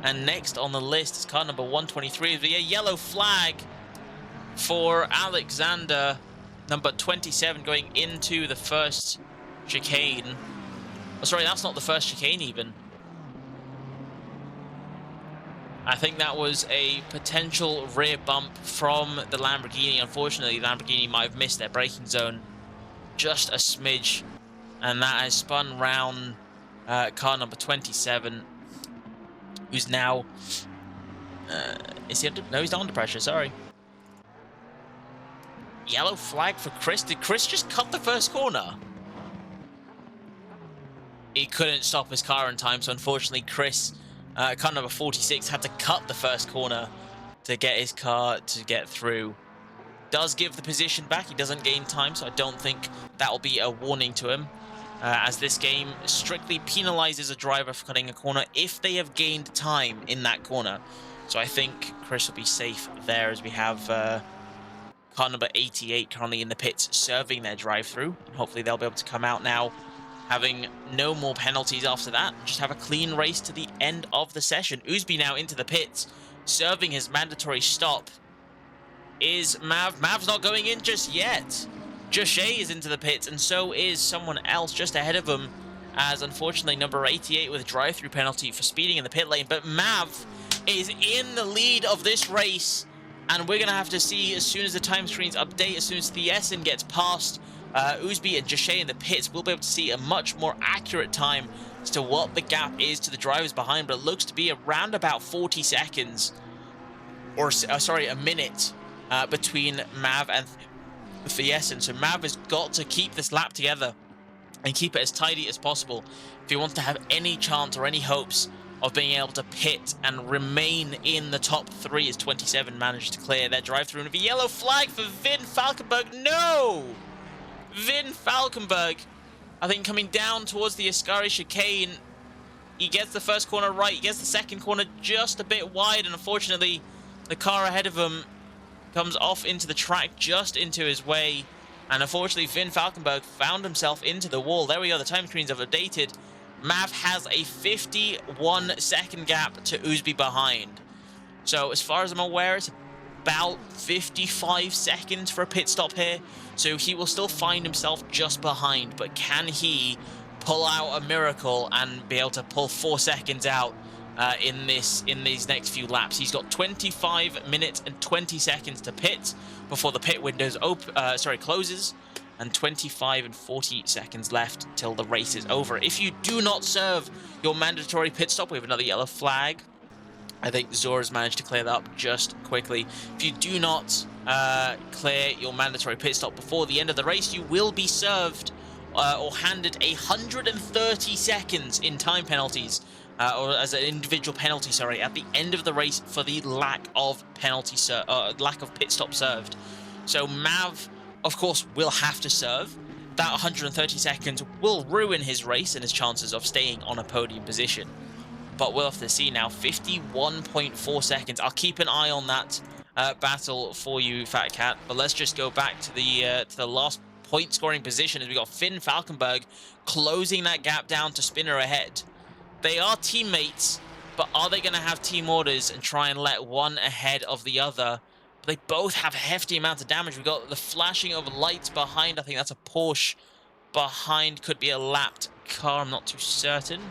And next on the list is car number 123. It'll be a yellow flag for Alexander, number 27, going into the first chicane. Oh, sorry, that's not the first chicane even. I think that was a potential rear bump from the Lamborghini. Unfortunately, the Lamborghini might have missed their braking zone just a smidge, and that has spun round car number 27, who's now is he under, no, he's not under pressure, sorry. Yellow flag for Chris. Did Chris just cut the first corner? He couldn't stop his car in time, so unfortunately Chris, car number 46, had to cut the first corner to get his car to get through. Does give the position back. He doesn't gain time, so I don't think that will be a warning to him, as this game strictly penalizes a driver for cutting a corner if they have gained time in that corner. So I think Chris will be safe there, as we have car number 88 currently in the pits serving their drive-through. Hopefully they'll be able to come out now having no more penalties after that. Just have a clean race to the end of the session. Oosby now into the pits, serving his mandatory stop. Is Mav. Mav's not going in just yet. Joshay is into the pits, and so is someone else just ahead of him. as unfortunately number 88 with a drive-through penalty for speeding in the pit lane. But Mav is in the lead of this race, and we're going to have to see as soon as the time screens update, as soon as the Essen gets past Uzbi and Jashay in the pits, we'll be able to see a much more accurate time as to what the gap is to the drivers behind. But it looks to be around about 40 seconds, or sorry, a minute between Mav and the Essen. So Mav has got to keep this lap together and keep it as tidy as possible if he wants to have any chance or any hopes of being able to pit and remain in the top 3, as 27 managed to clear their drive-through. And a yellow flag for Vin Falkenberg. No! Vin Falkenberg, I think, coming down towards the Ascari chicane. He gets the first corner right, he gets the second corner just a bit wide, and unfortunately the car ahead of him comes off into the track, just into his way. And unfortunately, Vin Falkenberg found himself into the wall. There we go, the time screens have updated. Mav has a 51-second gap to Uzbi behind. So as far as I'm aware, it's about 55 seconds for a pit stop here. So he will still find himself just behind. But can he pull out a miracle and be able to pull 4 seconds out in these next few laps? He's got 25 minutes and 20 seconds to pit before the pit windows closes, and 25 and 40 seconds left till the race is over. If you do not serve your mandatory pit stop, we have another yellow flag. I think Zora's managed to clear that up just quickly. If you do not clear your mandatory pit stop before the end of the race, you will be served or handed 130 seconds in time penalties, or as an individual penalty, sorry, at the end of the race for the lack of pit stop served. So Mav, of course, will have to serve. That 130 seconds will ruin his race and his chances of staying on a podium position. But we'll have to see now. 51.4 seconds. I'll keep an eye on that battle for you, Fat Cat. But let's just go back to the last point scoring position, as we got Finn Falkenberg closing that gap down to Spinner ahead. They are teammates, but are they going to have team orders and try and let one ahead of the other? But they both have hefty amounts of damage. We've got the flashing of lights behind. I think that's a Porsche behind. Could be a lapped car. I'm not too certain.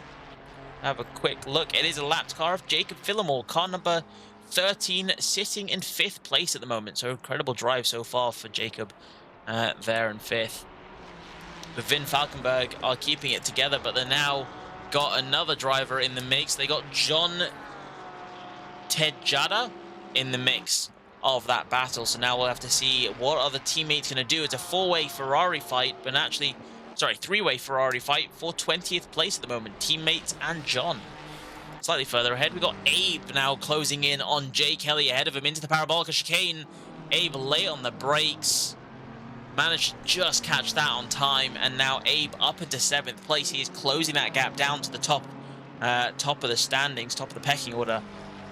Have a quick look. It is a lapped car of Jacob Fillamore, car number 13, sitting in 5th place at the moment. So incredible drive so far for Jacob there in 5th. But Vin Falkenberg are keeping it together, but they're now got another driver in the mix. They got John Tejada in the mix of that battle. So now we'll have to see what other teammates going to do. It's a 4-way Ferrari fight, but actually, sorry, 3-way Ferrari fight for 20th place at the moment. Teammates and John. Slightly further ahead, we got Abe now closing in on Jay Kelly ahead of him into the Parabolica chicane. Abe late on the brakes. Managed to just catch that on time, and now Abe up into 7th place. He is closing that gap down to the top of the standings, top of the pecking order,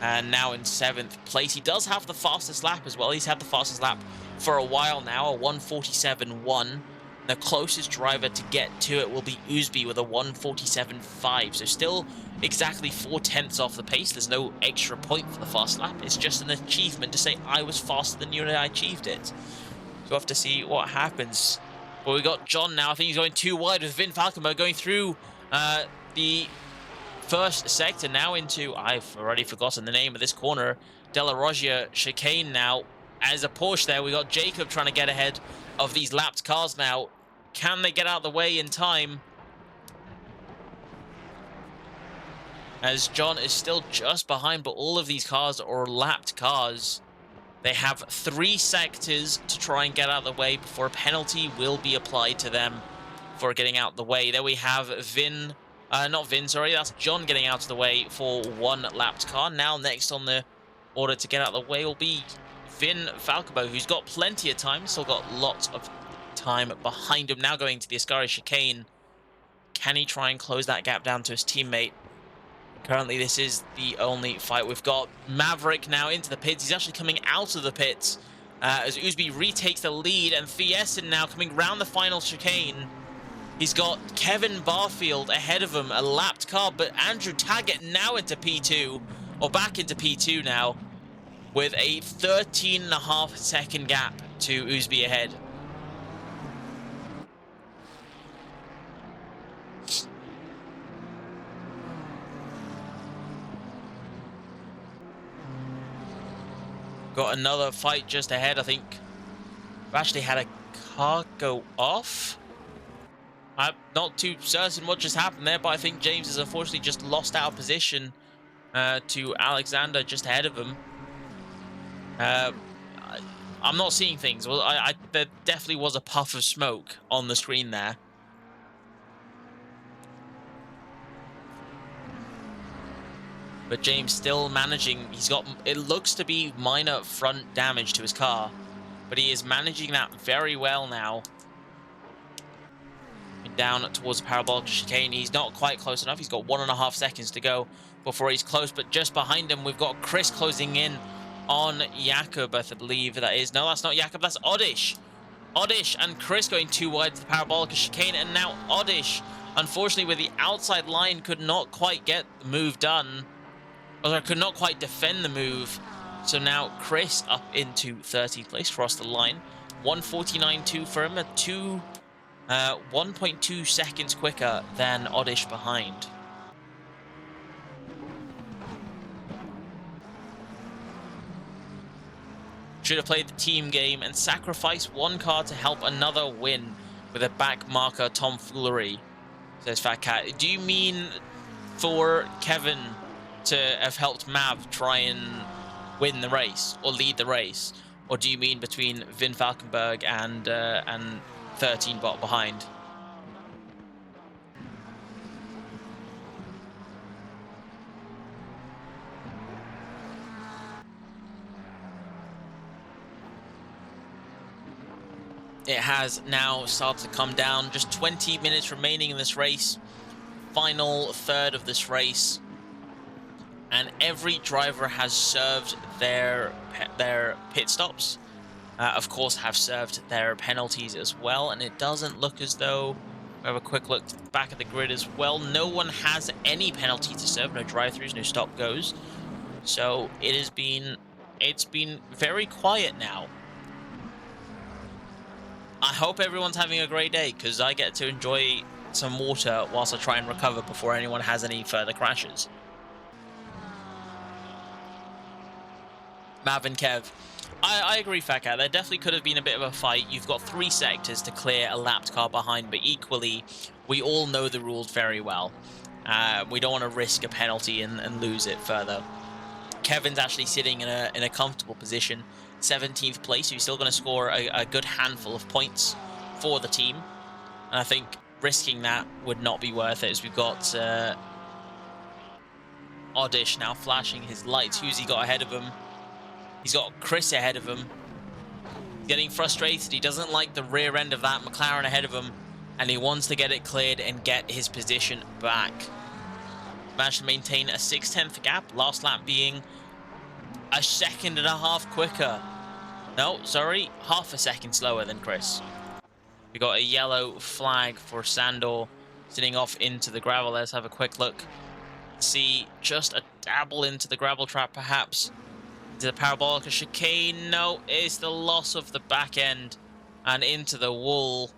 and now in 7th place. He does have the fastest lap as well. He's had the fastest lap for a while now, a 1:47.1. The closest driver to get to it will be Uzbi with a 1:47.5. So still exactly 4/10 off the pace. There's no extra point for the fast lap. It's just an achievement to say, I was faster than you and I achieved it. So we'll have to see what happens. But we got John now. I think he's going too wide with Vin Falkenberg going through the first sector now into, I've already forgotten the name of this corner, De La Roggia chicane now. As a Porsche there, we got Jacob trying to get ahead of these lapped cars now. Can they get out of the way in time? As John is still just behind, but all of these cars are lapped cars. They have 3 sectors to try and get out of the way before a penalty will be applied to them for getting out of the way. There we have that's John getting out of the way for 1 lapped car. Now next on the order to get out of the way will be Vin Falkenberg, who's got plenty of time, still got lots of time behind him. Now going to the Ascari chicane. Can he try and close that gap down to his teammate? Currently, this is the only fight we've got. Maverick now into the pits. He's actually coming out of the pits as Uzbi retakes the lead, and Thiessen now coming round the final chicane. He's got Kevin Barfield ahead of him, a lapped car, but Andrew Taggart now into P2, or back into P2 now, with a 13.5 second gap to Uzbi ahead. Got another fight just ahead. I think we actually had a car go off. I'm not too certain what just happened there, but I think James has unfortunately just lost out of position to Alexander just ahead of him. I'm not seeing things. Well, there definitely was a puff of smoke on the screen there. But James still managing. He's got, it looks to be minor front damage to his car, but he is managing that very well now. Down towards the parabolic chicane. He's not quite close enough. He's got 1.5 seconds to go before he's close, but just behind him, we've got Chris closing in on Jakob, I believe that is. No, that's not Jakob, that's Oddish. Oddish and Chris going too wide to the parabolic chicane, and now Oddish, unfortunately, with the outside line, could not quite get the move done. Or could not quite defend the move. So now Chris up into 30th place across the line. 1:49.2 for him, 1.2 seconds quicker than Oddish behind. Should have played the team game and sacrificed one car to help another win with a back marker tomfoolery, says Fat Cat. Do you mean for Kevin to have helped Mav try and win the race or lead the race? Or do you mean between Vin Falkenberg and 13 bot behind? It has now started to come down. Just 20 minutes remaining in this race. Final third of this race. And every driver has served their pit stops. Of course, have served their penalties as well. And it doesn't look as though... We have a quick look back at the grid as well. No one has any penalty to serve. No drive-throughs, no stop-goes. So it's been very quiet now. I hope everyone's having a great day, because I get to enjoy some water whilst I try and recover before anyone has any further crashes. Mav and Kev. I agree, Fat Cat. There definitely could have been a bit of a fight. You've got 3 sectors to clear a lapped car behind, but equally, we all know the rules very well. We don't want to risk a penalty and lose it further. Kevin's actually sitting in a comfortable position, 17th place. So he's still going to score a good handful of points for the team. And I think risking that would not be worth it, as we've got Oddish now flashing his lights. Who's he got ahead of him? He's got Chris ahead of him. He's getting frustrated. He doesn't like the rear end of that McLaren ahead of him, and he wants to get it cleared and get his position back. Managed to maintain a 6/10 gap. Last lap being a 1.5 seconds quicker. No, sorry, 0.5 seconds slower than Chris. We got a yellow flag for Sandor sitting off into the gravel. Let's have a quick look. See just a dabble into the gravel trap, perhaps. Into the parabolic chicane. No, it's the loss of the back end and into the wall.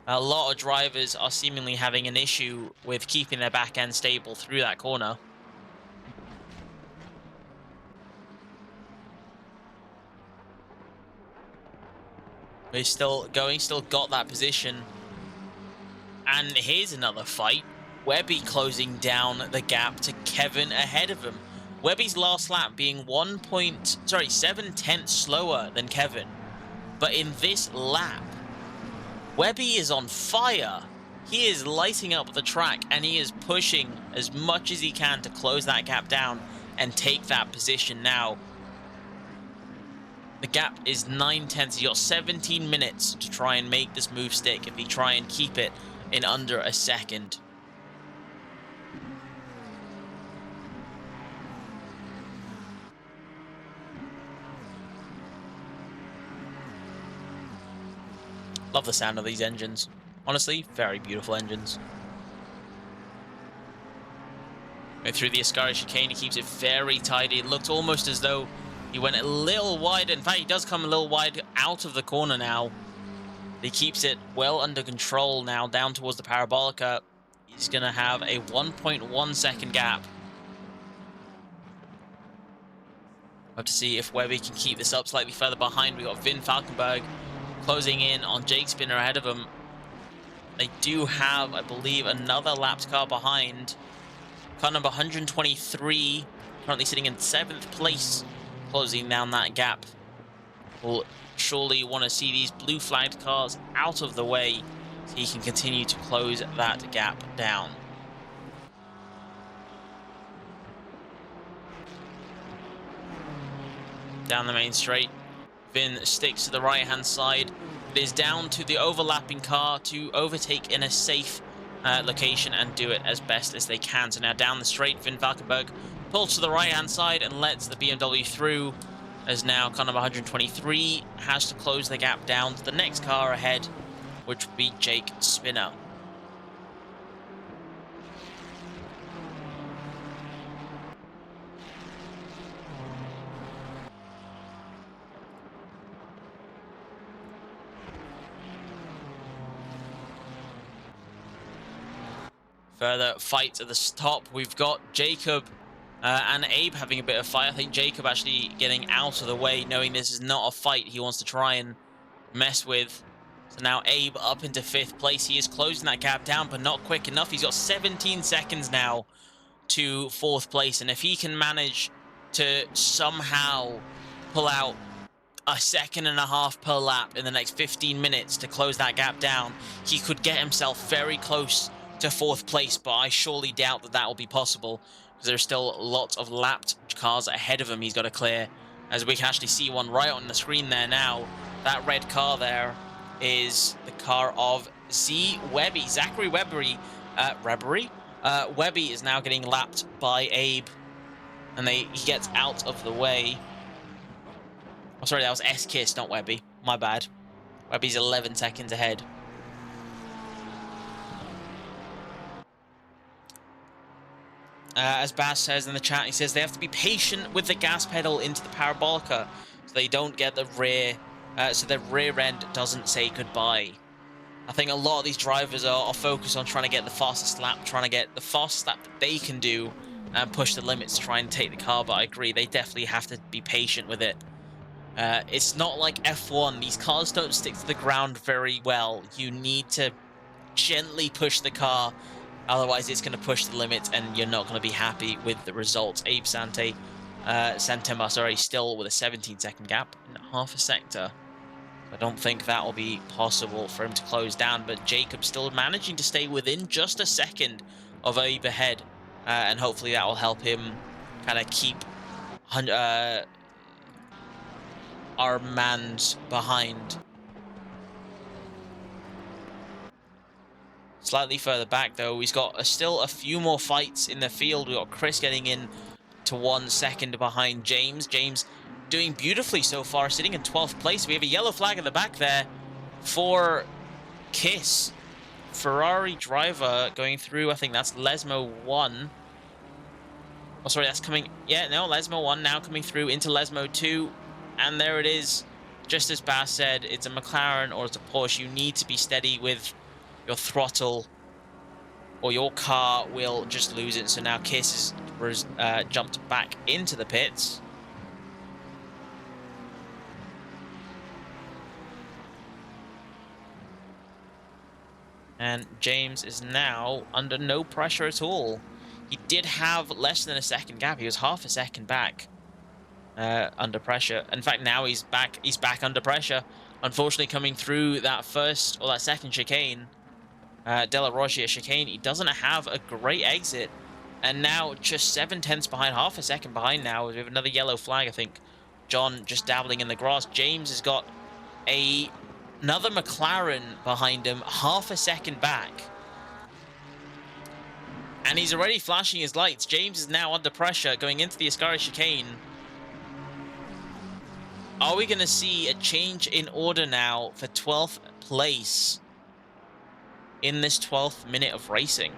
A lot of drivers are seemingly having an issue with keeping their back end stable through that corner. He's still going, still got that position. And here's another fight. Webby closing down the gap to Kevin ahead of him. Webby's last lap being 7/10 slower than Kevin. But in this lap, Webby is on fire. He is lighting up the track, and he is pushing as much as he can to close that gap down and take that position now. The gap is 9/10. He's got 17 minutes to try and make this move stick if he try and keep it in under a second. Love the sound of these engines. Honestly, very beautiful engines. Going through the Ascari chicane, he keeps it very tidy. It looked almost as though he went a little wide. In fact, he does come a little wide out of the corner now. He keeps it well under control now, down towards the Parabolica. He's going to have a 1.1 second gap. Have to see if Webby can keep this up slightly further behind. We got Vin Falkenberg closing in on Jake Spinner ahead of him. They do have, I believe, another lapped car behind. Car number 123, currently sitting in 7th place, closing down that gap. We'll surely want to see these blue flagged cars out of the way so he can continue to close that gap down. Down the main straight, Vin sticks to the right-hand side. It is down to the overlapping car to overtake in a safe location and do it as best as they can. So now down the straight, Vin Valkenburg pulls to the right-hand side and lets the BMW through, as now car number 123 has to close the gap down to the next car ahead, which would be Jake Spinner. Further fight at the top. We've got Jacob and Abe having a bit of fight. I think Jacob actually getting out of the way, knowing this is not a fight he wants to try and mess with. So now Abe up into 5th place. He is closing that gap down, but not quick enough. He's got 17 seconds now to 4th place. And if he can manage to somehow pull out a 1.5 seconds per lap in the next 15 minutes to close that gap down, he could get himself very close to 4th place, but I surely doubt that that will be possible because there's still lots of lapped cars ahead of him he's got to clear, as we can actually see one right on the screen there now. That red car there is the car of Zachary Webby. Webby is now getting lapped by Abe, and he gets out of the way. Oh, sorry, that was S-Kiss, not Webby. My bad. Webby's 11 seconds ahead. As Baz says in the chat, he says they have to be patient with the gas pedal into the parabolica so they don't get the rear, so the rear end doesn't say goodbye. I think a lot of these drivers are focused on trying to get the fastest lap, trying to get the fastest lap that they can do and push the limits to try and take the car, but I agree, they definitely have to be patient with it. It's not like F1, these cars don't stick to the ground very well. You need to gently push the car, otherwise it's going to push the limits and you're not going to be happy with the results. Abe Santema, still with a 17-second gap in half a sector. I don't think that will be possible for him to close down, but Jacob still managing to stay within just a second of Abe ahead, and hopefully that will help him kind of keep our mans behind. Slightly further back, though, he's got still a few more fights in the field. We've got Chris getting in to 1 second behind James. James doing beautifully so far, sitting in 12th place. We have a yellow flag at the back there for Kiss. Ferrari driver going through, I think that's Lesmo 1. Oh, sorry, that's coming... Yeah, no, Lesmo 1 now coming through into Lesmo 2. And there it is. Just as Bass said, it's a McLaren or it's a Porsche. You need to be steady with your throttle or your car will just lose it. So now Kiss has jumped back into the pits. And James is now under no pressure at all. He did have less than a second gap. He was half a second back under pressure. In fact, now he's back under pressure. Unfortunately, coming through that first or that second chicane, De La Roche chicane, he doesn't have a great exit. And now just 7/10 behind, half a second behind now. We have another yellow flag, I think. John just dabbling in the grass. James has got another McLaren behind him, half a second back. And he's already flashing his lights. James is now under pressure going into the Ascari chicane. Are we going to see a change in order now for 12th place in this 12th minute of racing?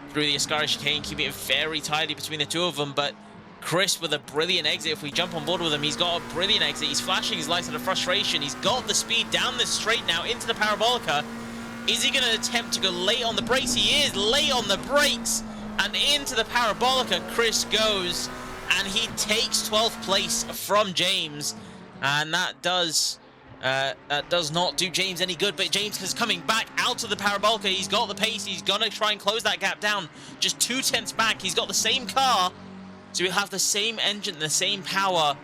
Through the Ascari chicane, keeping it very tidy between the two of them, but Chris with a brilliant exit. If we jump on board with him, he's got a brilliant exit. He's flashing his lights out of frustration. He's got the speed down this straight now into the parabolica. Is he going to attempt to go late on the brakes? He is late on the brakes. And into the parabolica Chris goes. and he takes 12th place from James, and that does not do James any good. But James is coming back out of the Parabolica. He's got the pace. He's gonna try and close that gap down. Just 2/10 back. He's got the same car, so he'll have the same engine, the same power.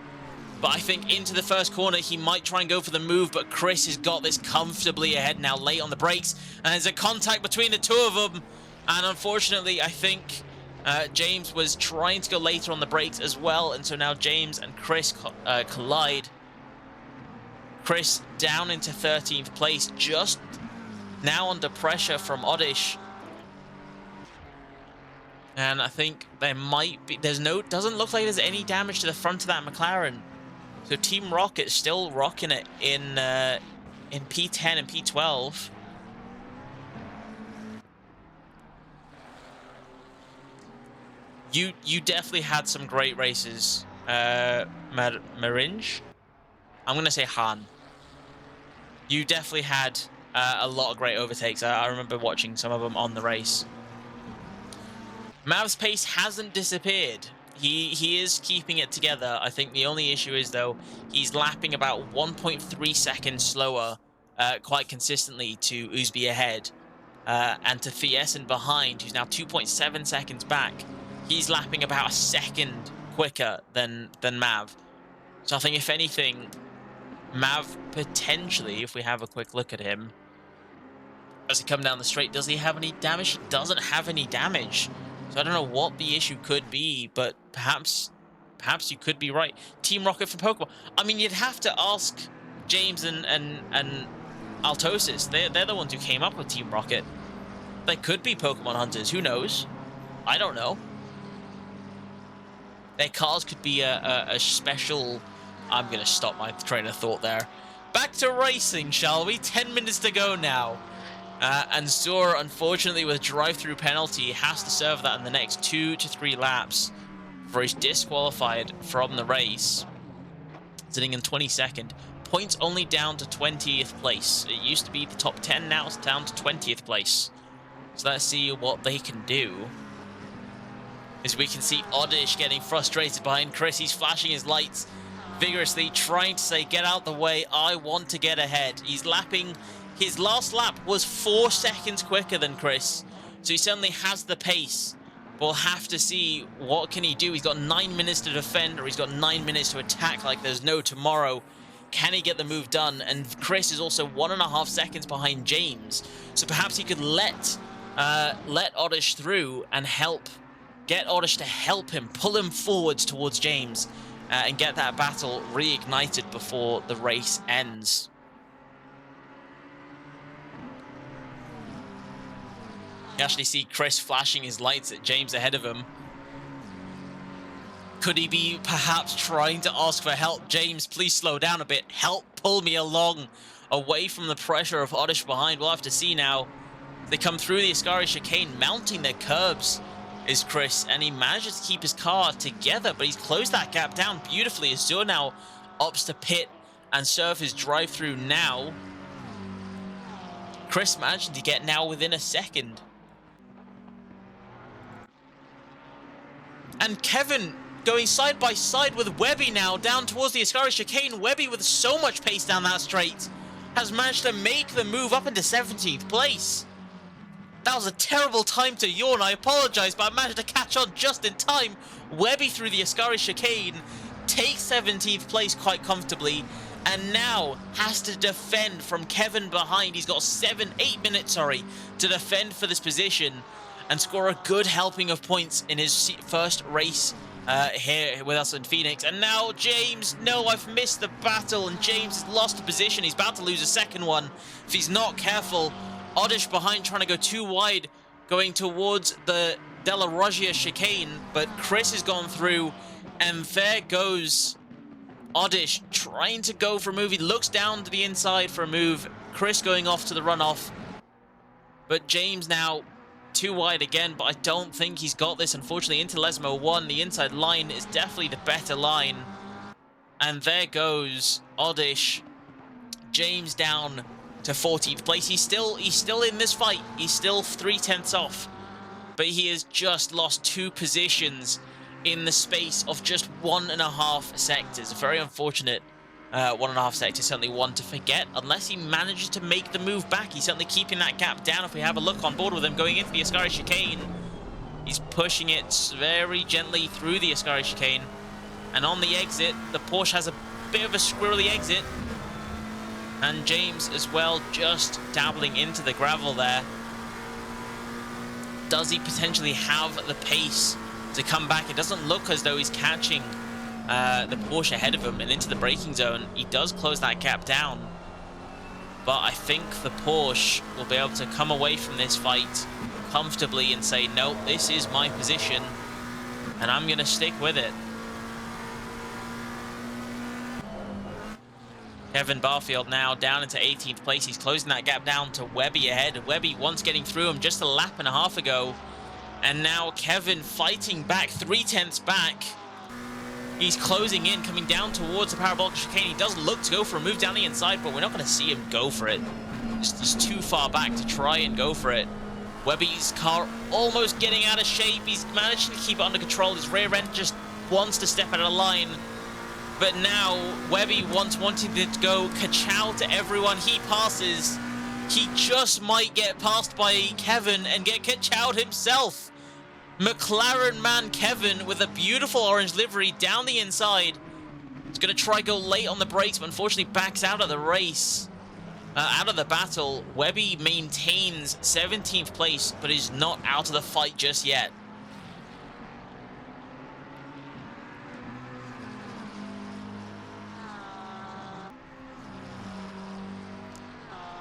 But I think into the first corner, he might try and go for the move, but Chris has got this comfortably ahead now, late on the brakes. And there's a contact between the two of them. And unfortunately, I think James was trying to go later on the brakes as well. And so now James and Chris collide. Chris down into 13th place, just now under pressure from Oddish. And I think there might be, doesn't look like there's any damage to the front of that McLaren. So Team Rocket's still rocking it in P10 and P12. You definitely had some great races, Maringe. I'm gonna say Han. You definitely had a lot of great overtakes. I remember watching some of them on the race. Mav's pace hasn't disappeared. He is keeping it together. I think the only issue is, though, he's lapping about 1.3 seconds slower quite consistently to Uzbi ahead. And to Fiesen behind, who's now 2.7 seconds back. He's lapping about a second quicker than Mav. So I think, if anything, Mav potentially, if we have a quick look at him, as he come down the straight, does he have any damage? He doesn't have any damage. So I don't know what the issue could be, but perhaps you could be right. Team Rocket from Pokemon. I mean, you'd have to ask James and Altosis. They're the ones who came up with Team Rocket. They could be Pokemon hunters. Who knows? I don't know. Their cars could be a special... I'm going to stop my train of thought there. Back to racing, shall we? 10 minutes to go now. And Zor, unfortunately, with a drive-through penalty, has to serve that in the next 2 to 3 laps before he's disqualified from the race. Sitting in 22nd. Points only down to 20th place. It used to be the top 10, now it's down to 20th place. So let's see what they can do. As we can see Oddish getting frustrated behind Chris. He's flashing his lights vigorously, trying to say, get out the way, I want to get ahead. He's lapping... His last lap was 4 seconds quicker than Chris, so he certainly has the pace. We'll have to see what can he do. He's got 9 minutes to defend, or he's got 9 minutes to attack like there's no tomorrow. Can he get the move done? And Chris is also 1.5 seconds behind James, so perhaps he could let Oddish through and get Oddish to help him, pull him forwards towards James, and get that battle reignited before the race ends. You actually see Chris flashing his lights at James ahead of him. Could he be perhaps trying to ask for help? James, please slow down a bit. Help pull me along, away from the pressure of Oddish behind. We'll have to see now. They come through the Ascari chicane, mounting their curbs, is Chris, and he manages to keep his car together, but he's closed that gap down beautifully. Azure now opts to pit and serve his drive-through now. Chris managing to get now within a second. And Kevin going side by side with Webby now down towards the Ascari chicane. Webby, with so much pace down that straight, has managed to make the move up into 17th place. That was a terrible time to yawn, I apologize, but I managed to catch on just in time. Webby through the Ascari chicane, takes 17th place quite comfortably, and now has to defend from Kevin behind. He's got 8 minutes, to defend for this position and score a good helping of points in his first race here with us in Phoenix. And now James, no, I've missed the battle, and James has lost a position. He's about to lose a second one if he's not careful. Oddish behind, trying to go too wide, going towards the Della Roggia chicane, but Chris has gone through, and there goes Oddish trying to go for a move. He looks down to the inside for a move. Chris going off to the runoff, but James now too wide again, but I don't think he's got this, unfortunately. Into Lesmo 1, the inside line is definitely the better line. And there goes Oddish. James down to 14th place. He's still in this fight. He's still 0.3 off. But he has just lost 2 positions in the space of just 1.5 sectors. A very unfortunate 1.5 sectors, certainly one to forget, unless he manages to make the move back. He's certainly keeping that gap down. If we have a look on board with him going into the Ascari chicane, he's pushing it very gently through the Ascari chicane. And on the exit, the Porsche has a bit of a squirrely exit. And James as well, just dabbling into the gravel there. Does he potentially have the pace to come back? It doesn't look as though he's catching the Porsche ahead of him and into the braking zone. He does close that gap down. But I think the Porsche will be able to come away from this fight comfortably and say, no, this is my position, and I'm going to stick with it. Kevin Barfield now down into 18th place. He's closing that gap down to Webby ahead. Webby once getting through him just a lap and a half ago. And now Kevin fighting back, 0.3 back. He's closing in, coming down towards the parabolic chicane. He does look to go for a move down the inside, but we're not going to see him go for it. He's too far back to try and go for it. Webby's car almost getting out of shape. He's managed to keep it under control. His rear end just wants to step out of line. But now, Webby wanting it to go ka-chow to everyone he passes. He just might get passed by Kevin and get ka-chowed himself. McLaren man Kevin with a beautiful orange livery down the inside. He's going to try go late on the brakes, but unfortunately backs out of the race. Out of the battle. Webby maintains 17th place, but is not out of the fight just yet.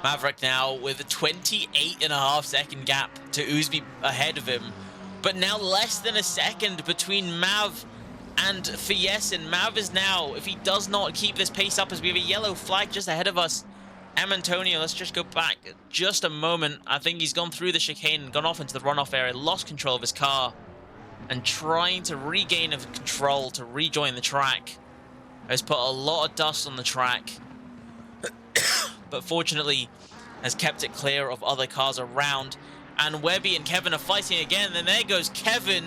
Maverick now with a 28.5 second gap to Ousby ahead of him. But now less than a second between Mav and Fiesin. Mav is now, if he does not keep this pace up, as we have a yellow flag just ahead of us. Antonio, let's just go back just a moment. I think he's gone through the chicane and gone off into the runoff area, lost control of his car, and trying to regain control to rejoin the track. Has put a lot of dust on the track. But fortunately has kept it clear of other cars around. And Webby and Kevin are fighting again. And there goes Kevin.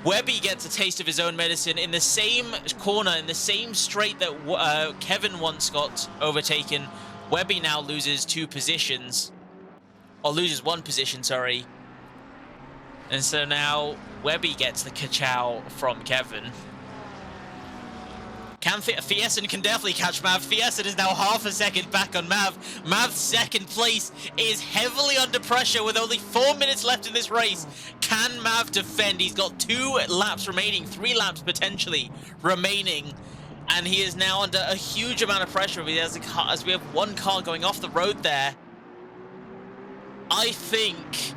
Webby gets a taste of his own medicine in the same corner, in the same straight that Kevin once got overtaken. Webby now loses 2 positions. Or loses 1 position, sorry. And so now Webby gets the ka-chow from Kevin. Fiesin can definitely catch Mav. Fiesin is now half a second back on Mav. Mav's second place is heavily under pressure with only 4 minutes left in this race. Can Mav defend? He's got 2 laps remaining, 3 laps potentially remaining. And he is now under a huge amount of pressure as we have 1 car going off the road there. I think,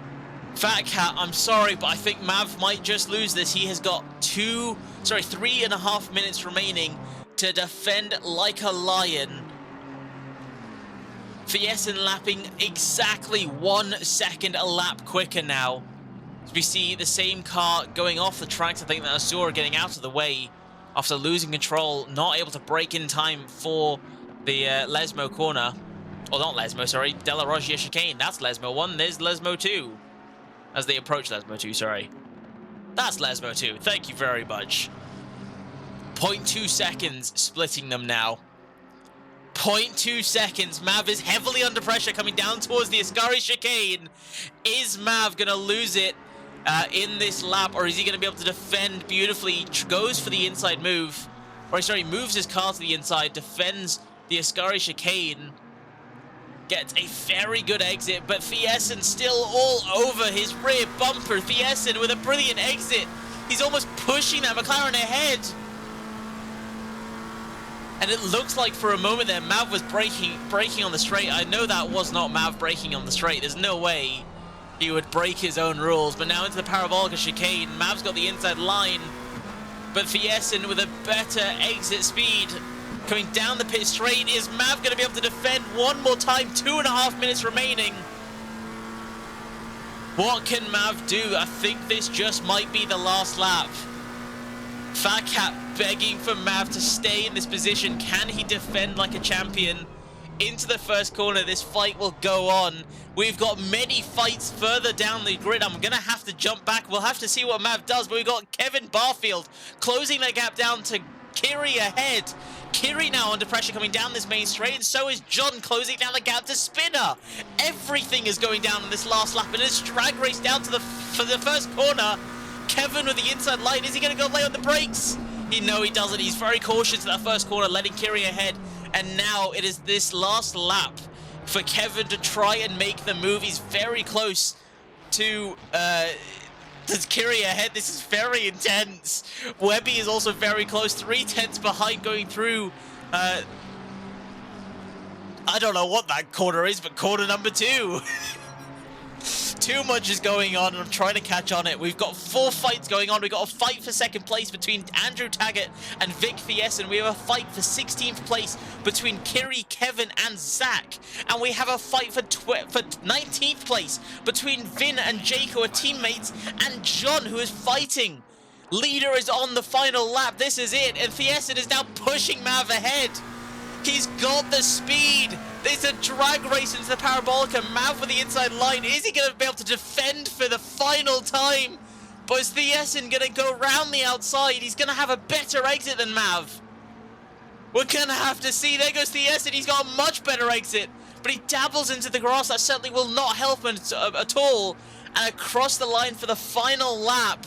Fat Cat, I'm sorry, but I think Mav might just lose this. He has got 3.5 minutes remaining to defend like a lion. Fiesin lapping exactly 1 second a lap quicker now. As we see the same car going off the tracks. I think that Azura getting out of the way after losing control, not able to brake in time for the Lesmo corner. Or not Lesmo, sorry, Della Roggia chicane. That's Lesmo 1, there's Lesmo 2. As they approach Lesmo 2, sorry. That's Lesmo 2, thank you very much. 0.2 seconds splitting them now. 0.2 seconds. Mav is heavily under pressure coming down towards the Ascari chicane. Is Mav going to lose it in this lap, or is he going to be able to defend beautifully? Goes for the inside move. Or sorry, moves his car to the inside, defends the Ascari chicane. Gets a very good exit, but Fiesin still all over his rear bumper. Fiesin with a brilliant exit. He's almost pushing that McLaren ahead. And it looks like for a moment there, Mav was braking on the straight. I know that was not Mav braking on the straight. There's no way he would break his own rules. But now into the parabolic chicane. Mav's got the inside line. But Fiesin with a better exit speed. Coming down the pit straight. Is Mav going to be able to defend one more time? 2.5 minutes remaining. What can Mav do? I think this just might be the last lap. Fat Cat begging for Mav to stay in this position. Can he defend like a champion into the first corner. This fight will go on. We've got many fights further down the grid. I'm going to have to jump back. We'll have to see what Mav does. But we've got Kevin Barfield closing that gap down to Kiri ahead. Kiri now under pressure coming down this main straight, and so is John closing down the gap to Spinner. Everything is going down in this last lap, and it's drag race down to for the first corner. Kevin with the inside line. Is he going to go lay on the brakes? No, he doesn't. He's very cautious at that first corner, letting Kiri ahead. And now it is this last lap for Kevin to try and make the move. He's very close to Kiri ahead. This is very intense. Webby is also very close, 3/10 behind going through. I don't know what that corner is, but corner number 2. Too much is going on, and I'm trying to catch on it. We've got 4 fights going on. We've got a fight for second place between Andrew Taggart and Vic Thiessen. We have a fight for 16th place between Kiri, Kevin, and Zach. And we have a fight for 19th place between Vin and Jake, who are teammates, and John, who is fighting. Leader is on the final lap. This is it. And Thiessen is now pushing Mav ahead. He's got the speed. There's a drag race into the Parabolica. Mav with the inside line. Is he going to be able to defend for the final time? But is Thiessen going to go round the outside? He's going to have a better exit than Mav. We're going to have to see. There goes Thiessen. He's got a much better exit. But he dabbles into the grass. That certainly will not help him at all. And across the line for the final lap,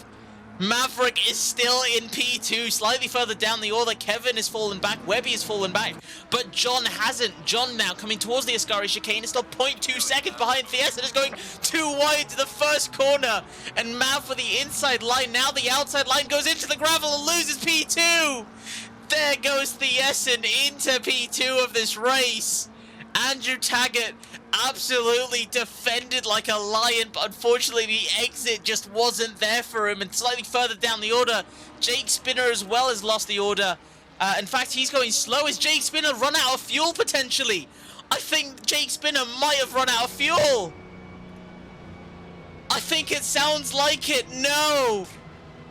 Maverick is still in P2, slightly further down the order. Kevin is fallen back, Webby is fallen back, but John hasn't. John now coming towards the Ascari chicane is still 0.2 seconds behind. Thiessen is going too wide to the first corner, and Mav for the inside line. Now the outside line goes into the gravel and loses P2. There goes Thiessen into P2 of this race. Andrew Taggart absolutely defended like a lion, but unfortunately the exit just wasn't there for him. And slightly further down the order, Jake Spinner as well has lost the order. In fact, he's going slow. Is Jake Spinner run out of fuel potentially? I think Jake Spinner might have run out of fuel. I think it sounds like it. No!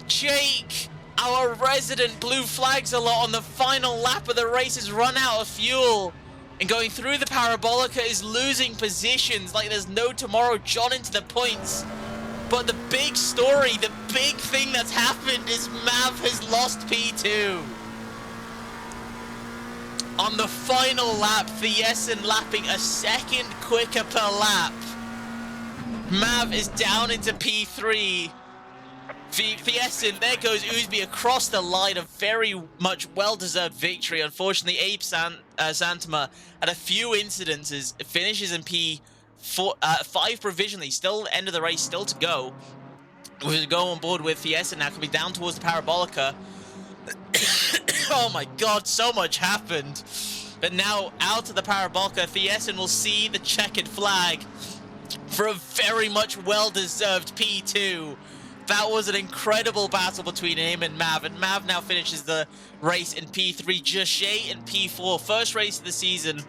Jake, our resident blue flags a lot on the final lap of the race, has run out of fuel. And going through the Parabolica is losing positions like there's no tomorrow. John into the points. But the big story, the big thing that's happened is Mav has lost P2. On the final lap, Thiessen lapping a second quicker per lap. Mav is down into P3. Thiessen, there goes Oosby across the line. A very much well-deserved victory. Unfortunately, Abe Santama had a few incidences. Finishes in P5 provisionally. Still end of the race, still to go. We'll go on board with Thiessen now, coming down towards the Parabolica. Oh my god, so much happened. But now out of the Parabolica, Thiessen will see the checkered flag for a very much well-deserved P2. That was an incredible battle between him and Mav now finishes the race in P3. Joshay in P4, first race of the season.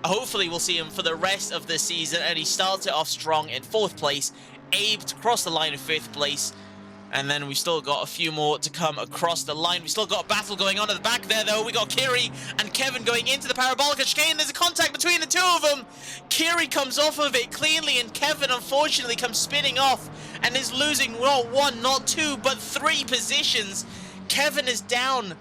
Hopefully we'll see him for the rest of the season, and he starts it off strong in 4th place. Abe to cross the line in 5th place. And then we still got a few more to come across the line. We still got a battle going on at the back there, though. We got Kiri and Kevin going into the Parabolica chicane. There's a contact between the two of them. Kiri comes off of it cleanly, and Kevin, unfortunately, comes spinning off and is losing not 1, not 2, but 3 positions. Kevin is down.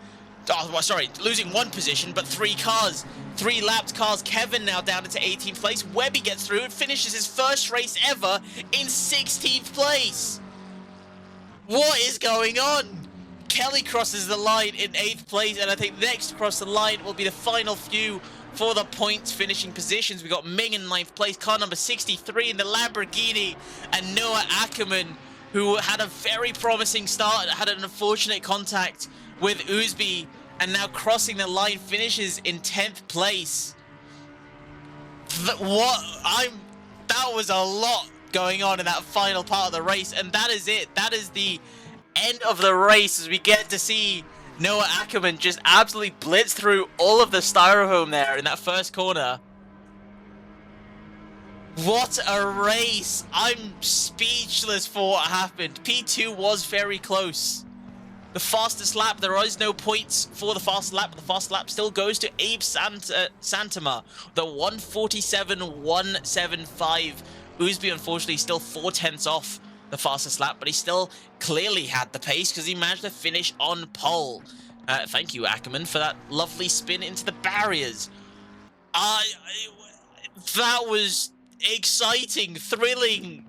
Oh, well, sorry, losing 1 position, but 3 cars. 3 lapped cars. Kevin now down into 18th place. Webby gets through and finishes his first race ever in 16th place. What is going on? Kelly crosses the line in 8th place, and I think next across the line will be the final few for the points finishing positions. We got Ming in 9th place, car number 63 in the Lamborghini, and Noah Ackerman, who had a very promising start, had an unfortunate contact with Oosby, and now crossing the line finishes in 10th place. That was a lot going on in that final part of the race, and that is it. That is the end of the race, as we get to see Noah Ackerman just absolutely blitz through all of the styrofoam there in that first corner. What a race! I'm speechless for what happened. P2 was very close. the fastest lap. There is no points for the fastest lap, but the fastest lap still goes to Abe Santama, the 147.175. Oosby, unfortunately, still 4/10 off the fastest lap, but he still clearly had the pace because he managed to finish on pole. Thank you, Ackerman, for that lovely spin into the barriers. That was exciting, thrilling.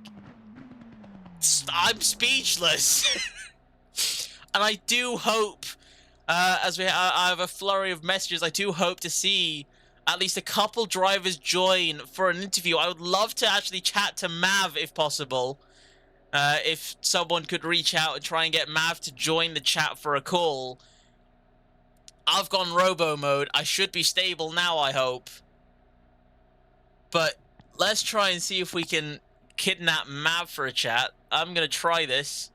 I'm speechless. And I do hope, as I have a flurry of messages, I do hope to see at least a couple drivers join for an interview. I would love to actually chat to Mav if possible. If someone could reach out and try and get Mav to join the chat for a call. I've gone robo mode. I should be stable now, I hope. But let's try and see if we can kidnap Mav for a chat. I'm going to try this.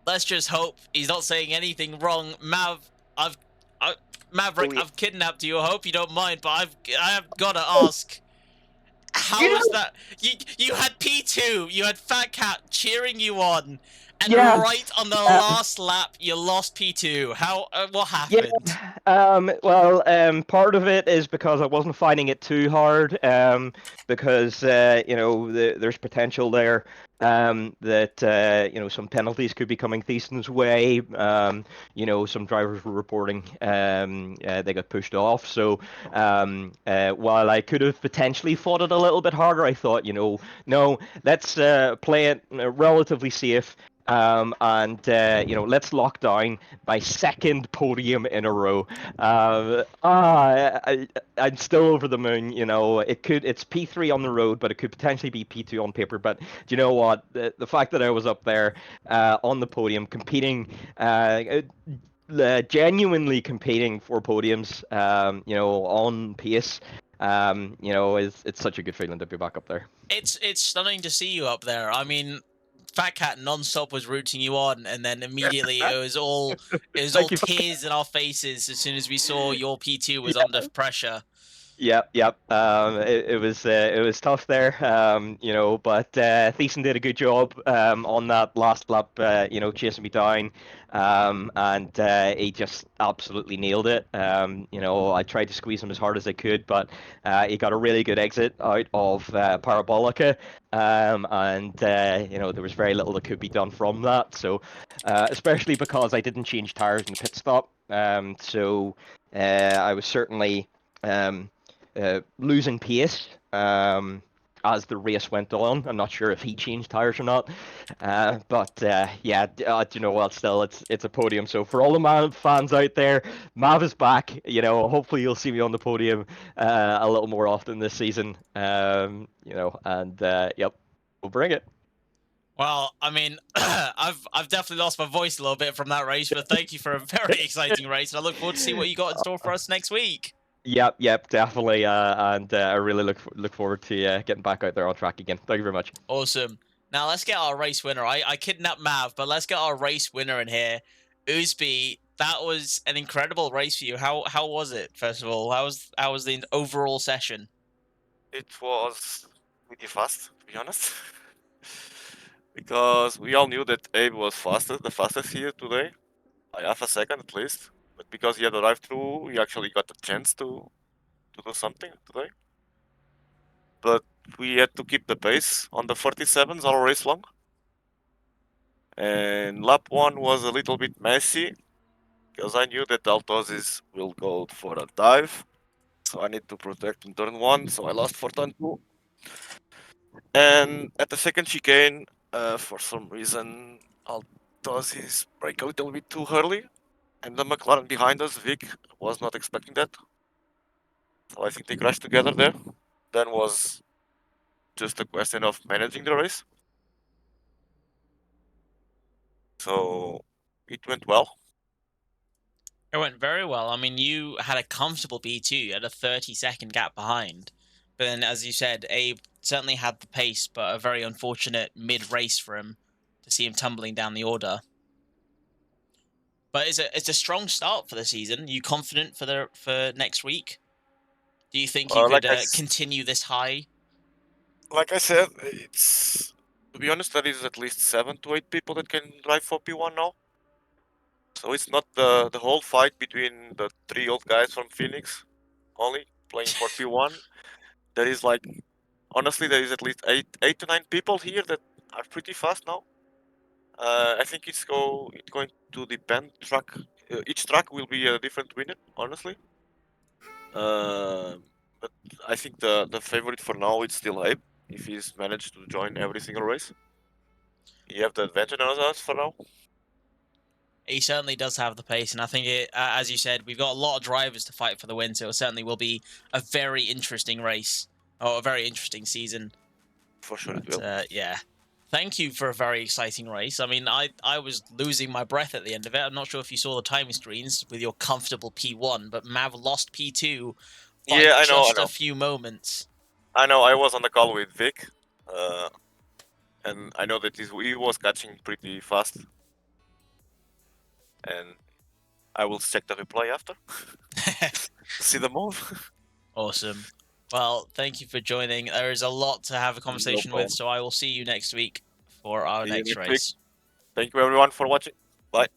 Let's just hope he's not saying anything wrong. Maverick, I've kidnapped you. I hope you don't mind, but I have got to ask. How was that? You had P2, you had Fat Cat cheering you on, and right on the last lap, you lost P2. How? What happened? Well, part of it is because I wasn't finding it too hard. Because there's potential there. That some penalties could be coming Thiessen's way. Some drivers were reporting they got pushed off. So while I could have potentially fought it a little bit harder, I thought, no, let's play it relatively safe. Let's lock down my second podium in a row. I'm still over the moon. It's P3 on the road, but it could potentially be P2 on paper. But do you know what? The fact that I was up there on the podium competing, genuinely competing for podiums, on pace, it's such a good feeling to be back up there. It's stunning to see you up there. I mean, Fat Cat non-stop was rooting you on, and then immediately it was all tears in our faces as soon as we saw your P2 was under pressure. Yep. It was tough there, but Thiessen did a good job on that last lap, chasing me down, and he just absolutely nailed it. I tried to squeeze him as hard as I could, but he got a really good exit out of Parabolica, and there was very little that could be done from that. So, especially because I didn't change tires in the pit stop, so I was certainly losing pace as the race went on. I'm not sure if he changed tires or not, but you know what? Still, it's a podium. So for all the Mav fans out there, Mav is back. Hopefully you'll see me on the podium a little more often this season. Yep, we'll bring it. Well, I mean, I've definitely lost my voice a little bit from that race, but thank you for a very exciting race, and I look forward to see what you got in store for us next week. Yep, definitely, and I really look forward to getting back out there on track again. Thank you very much. Awesome. Now let's get our race winner. I kidnapped Mav, but let's get our race winner in here. Oosby, that was an incredible race for you. How was it? First of all, how was the overall session? It was pretty fast, to be honest, because we all knew that Abe was the fastest here today, by half a second at least. But because he had arrived through, we actually got the chance to do something today. But we had to keep the pace on the 47s all race long. And lap 1 was a little bit messy, because I knew that Altozis will go for a dive. So I need to protect in turn 1, so I lost for turn 2. And at the second chicane, for some reason, Altozis brake a little bit too early. And the McLaren behind us, Vic, was not expecting that. So I think they crashed together there. Then was just a question of managing the race. So it went well. It went very well. I mean, you had a comfortable B2. You had a 30-second gap behind. But then, as you said, Abe certainly had the pace, but a very unfortunate mid-race for him to see him tumbling down the order. But it's a strong start for the season. Are you confident for next week? Do you think you could continue this high? Like I said, to be honest, there is at least 7 to 8 people that can drive for P1 now. So it's not the whole fight between the 3 old guys from Phoenix only playing for P1. There is like, honestly, there is at least 8 to 9 people here that are pretty fast now. I think it's going to depend. Each track will be a different winner, honestly. But I think the favorite for now is still Abe, if he's managed to join every single race. You have the advantage on us for now. He certainly does have the pace, and I think as you said, we've got a lot of drivers to fight for the win, so it certainly will be a very interesting race, or a very interesting season. For sure it But, will. yeah. Thank you for a very exciting race. I mean, I was losing my breath at the end of it. I'm not sure if you saw the timing screens with your comfortable P1, but Mav lost P2 by Yeah, I know. just a few moments. I know. I was on the call with Vic, and I know that he was catching pretty fast. And I will check the replay after. See the move. Awesome. Well, thank you for joining. There is a lot to have a conversation with, so I will see you next week for our See you next next week. race. Thank you everyone for watching. Bye.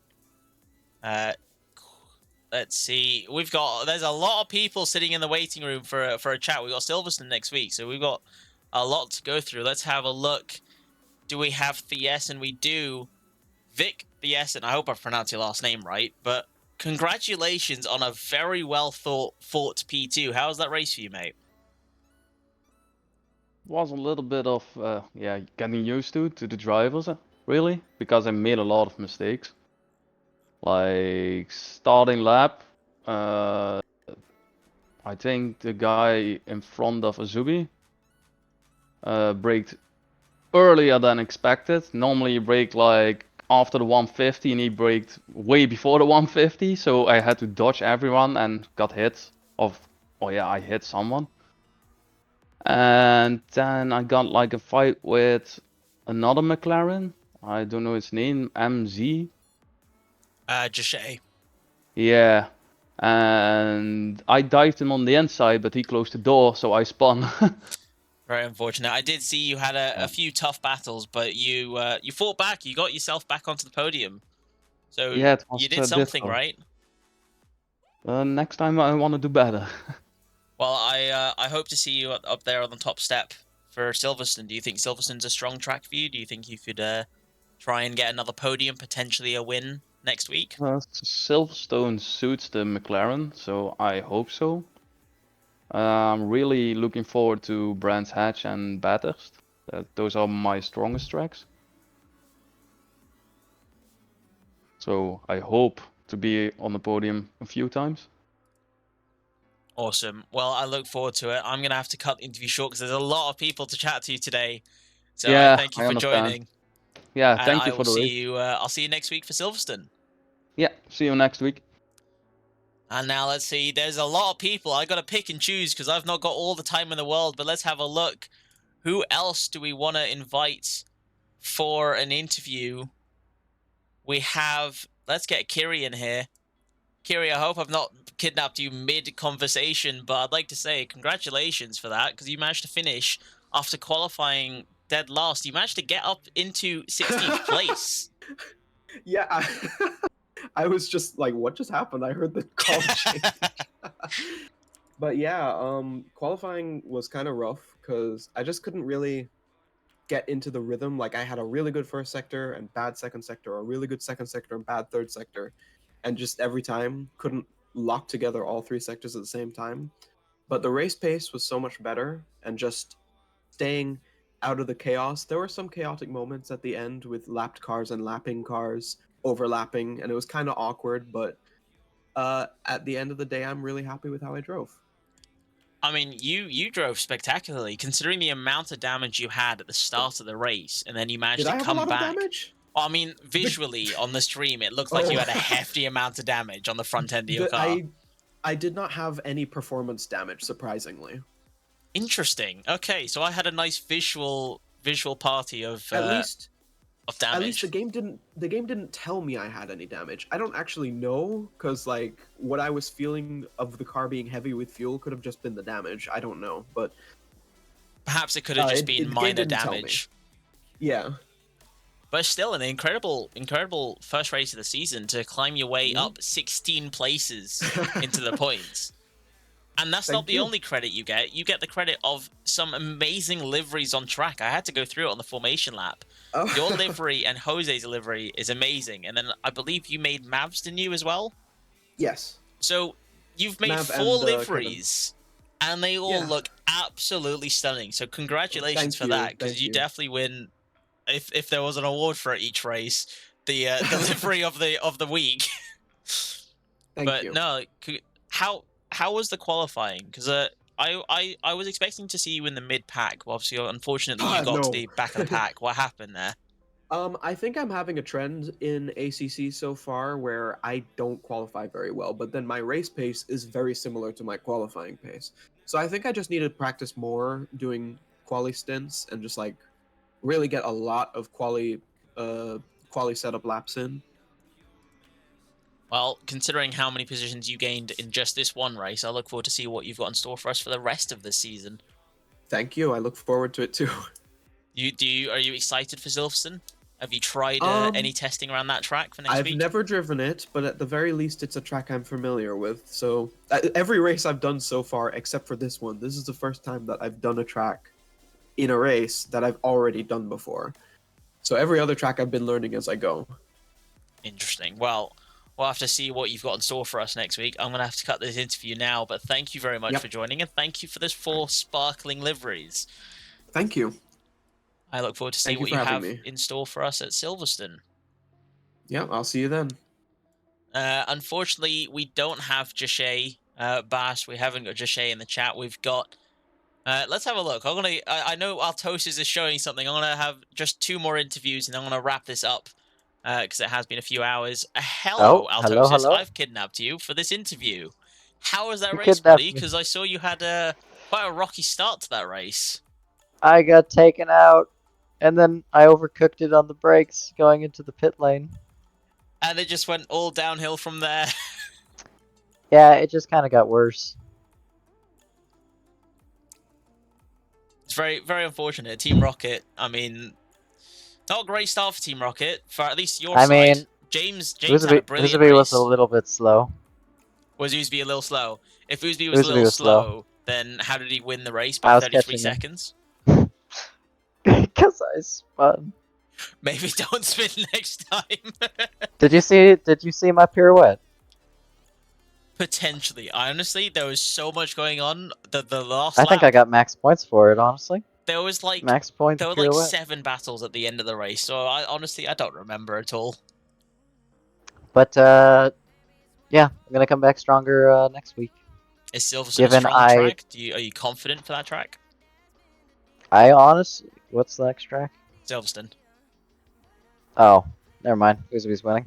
Let's see. There's a lot of people sitting in the waiting room for a chat. We've got Silverstone next week, so we've got a lot to go through. Let's have a look. Do we have Thies? And we do. Vic Thies, and I hope I've pronounced your last name right, but congratulations on a very well fought P2. How was that race for you, mate? Was a little bit of getting used to the drivers, really, because I made a lot of mistakes. Like starting lap, I think the guy in front of Azubi braked earlier than expected. Normally you brake like after the 150 and he braked way before the 150, so I had to dodge everyone and got hit. I hit someone. And then I got like a fight with another McLaren. I don't know his name, MZ. Jachet. Yeah. And I dived him on the inside, but he closed the door, so I spun. Very unfortunate. I did see you had a few tough battles, but you fought back. You got yourself back onto the podium. So Yeah, it was you did something, difficult. right? Next time I want to do better. Well, I hope to see you up there on the top step for Silverstone. Do you think Silverstone's a strong track for you? Do you think you could try and get another podium, potentially a win next week? Silverstone suits the McLaren, so I hope so. I'm really looking forward to Brands Hatch and Bathurst. Those are my strongest tracks. So I hope to be on the podium a few times. Awesome. Well, I look forward to it. I'm going to have to cut the interview short because there's a lot of people to chat to today. So Yeah, I thank you I for understand. joining. Yeah, And thank I you will for the see race. you. I'll see you next week for Silverstone. Yeah, see you next week. And now let's see. There's a lot of people. I got to pick and choose because I've not got all the time in the world. But let's have a look. Who else do we want to invite for an interview? We have. Let's get Kiri in here. Kiri, I hope I've not kidnapped you mid-conversation, but I'd like to say congratulations for that because you managed to finish after qualifying dead last. You managed to get up into 16th place. Yeah, I was just like, what just happened? I heard the call change. But yeah, qualifying was kind of rough because I just couldn't really get into the rhythm. Like I had a really good first sector and bad second sector, a really good second sector and bad third sector, and just every time couldn't lock together all 3 sectors at the same time. But the race pace was so much better, and just staying out of the chaos. There were some chaotic moments at the end with lapped cars and lapping cars overlapping, and it was kind of awkward, but at the end of the day, I'm really happy with how I drove. I mean, you drove spectacularly considering the amount of damage you had at the start of the race, and then you managed Did I to have come a lot back. of damage? Well, I mean, visually on the stream, it looked like you had a Oh. hefty amount of damage on the front end of your car. I did not have any performance damage, surprisingly. Interesting. Okay, so I had a nice visual party of damage. At least the game didn't tell me I had any damage. I don't actually know, because like what I was feeling of the car being heavy with fuel could have just been the damage. I don't know, but perhaps it could have just been the game minor didn't tell me. damage. Yeah. But still, an incredible first race of the season to climb your way Mhm. up 16 places into the points. And that's not Thank the you. only credit you get. You get the credit of some amazing liveries on track. I had to go through it on the formation lap. Oh. Your livery and Jose's livery is amazing. And then I believe you made Mavs, didn't you, as well? Yes. So you've made Mav 4 and, Kevin. liveries, and they all Yeah. look absolutely stunning. So congratulations Thank for you, that, because thank you you. definitely win. If there was an award for each race, the livery of the week. Thank But you. no, how was the qualifying? Because I was expecting to see you in the mid pack. Well, obviously, unfortunately, you got to No. the back of the pack. What happened there? I think I'm having a trend in ACC so far where I don't qualify very well, but then my race pace is very similar to my qualifying pace. So I think I just need to practice more doing quali stints and just like really get a lot of quali setup laps in. Well, considering how many positions you gained in just this one race, I look forward to see what you've got in store for us for the rest of the season. Thank you. I look forward to it too. Are you excited for Silverstone? Have you tried any testing around that track for next I've week? never driven it, but at the very least, it's a track I'm familiar with. So every race I've done so far, except for this one, this is the first time that I've done a track in a race that I've already done before. So every other track I've been learning as I go. Interesting. Well, we'll have to see what you've got in store for us next week. I'm going to have to cut this interview now, but thank you very much Yep. for joining, and thank you for those 4 sparkling liveries. Thank you. I look forward to seeing Thank you what for you having have me. in store for us at Silverstone. Yeah, I'll see you then. Unfortunately, we don't have Jashay Bass. We haven't got Jashay in the chat. We've got. Let's have a look. I know Altosis is showing something. I'm gonna have just 2 more interviews, and I'm gonna wrap this up because it has been a few hours. Hello, Oh, Altosis. hello. I've kidnapped you for this interview. How was that You race, kidnapped buddy? me. Because I saw you had quite a rocky start to that race. I got taken out, and then I overcooked it on the brakes going into the pit lane. And it just went all downhill from there. Yeah, it just kind of got worse. It's very, very unfortunate. Team Rocket, I mean, not a great start for Team Rocket, for at least your I side. mean, James had a brilliant Uzubi race. was a little bit slow. Was Uzubi a little slow? If Uzubi was a Uzubi little was slow. then how did he win the race by I was 33 catching him. seconds? Because I spun. Maybe don't spin next time. Did you see my pirouette? Potentially. Honestly, there was so much going on. The last I think lap, I got max points for it, honestly. there was like Max points there were like pirouette. 7 battles at the end of the race. So I don't remember at all. But yeah, I'm gonna come back stronger next week. Is Silverstone a Given strong track? Are you confident for that track? I honestly, what's the next track? Silverstone. Oh, never mind. Uzubi's winning.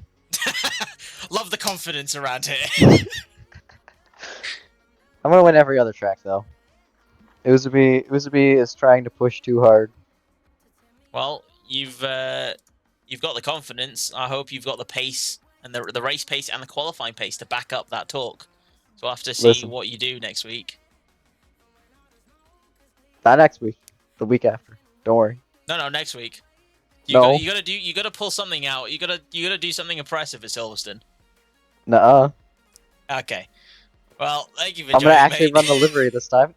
Love the confidence around here. I'm gonna win every other track though. Uzubi is trying to push too hard. Well, you've got the confidence. I hope you've got the pace and the race pace and the qualifying pace to back up that talk. So we'll have to see Listen. what you do next week. Not next week. The week after. Don't worry. No, next week. No. You gotta pull something out. You gotta do something impressive at Silverstone. Nuh-uh. Okay. Well, thank you for I'm joining, gonna actually mate. run the livery this time.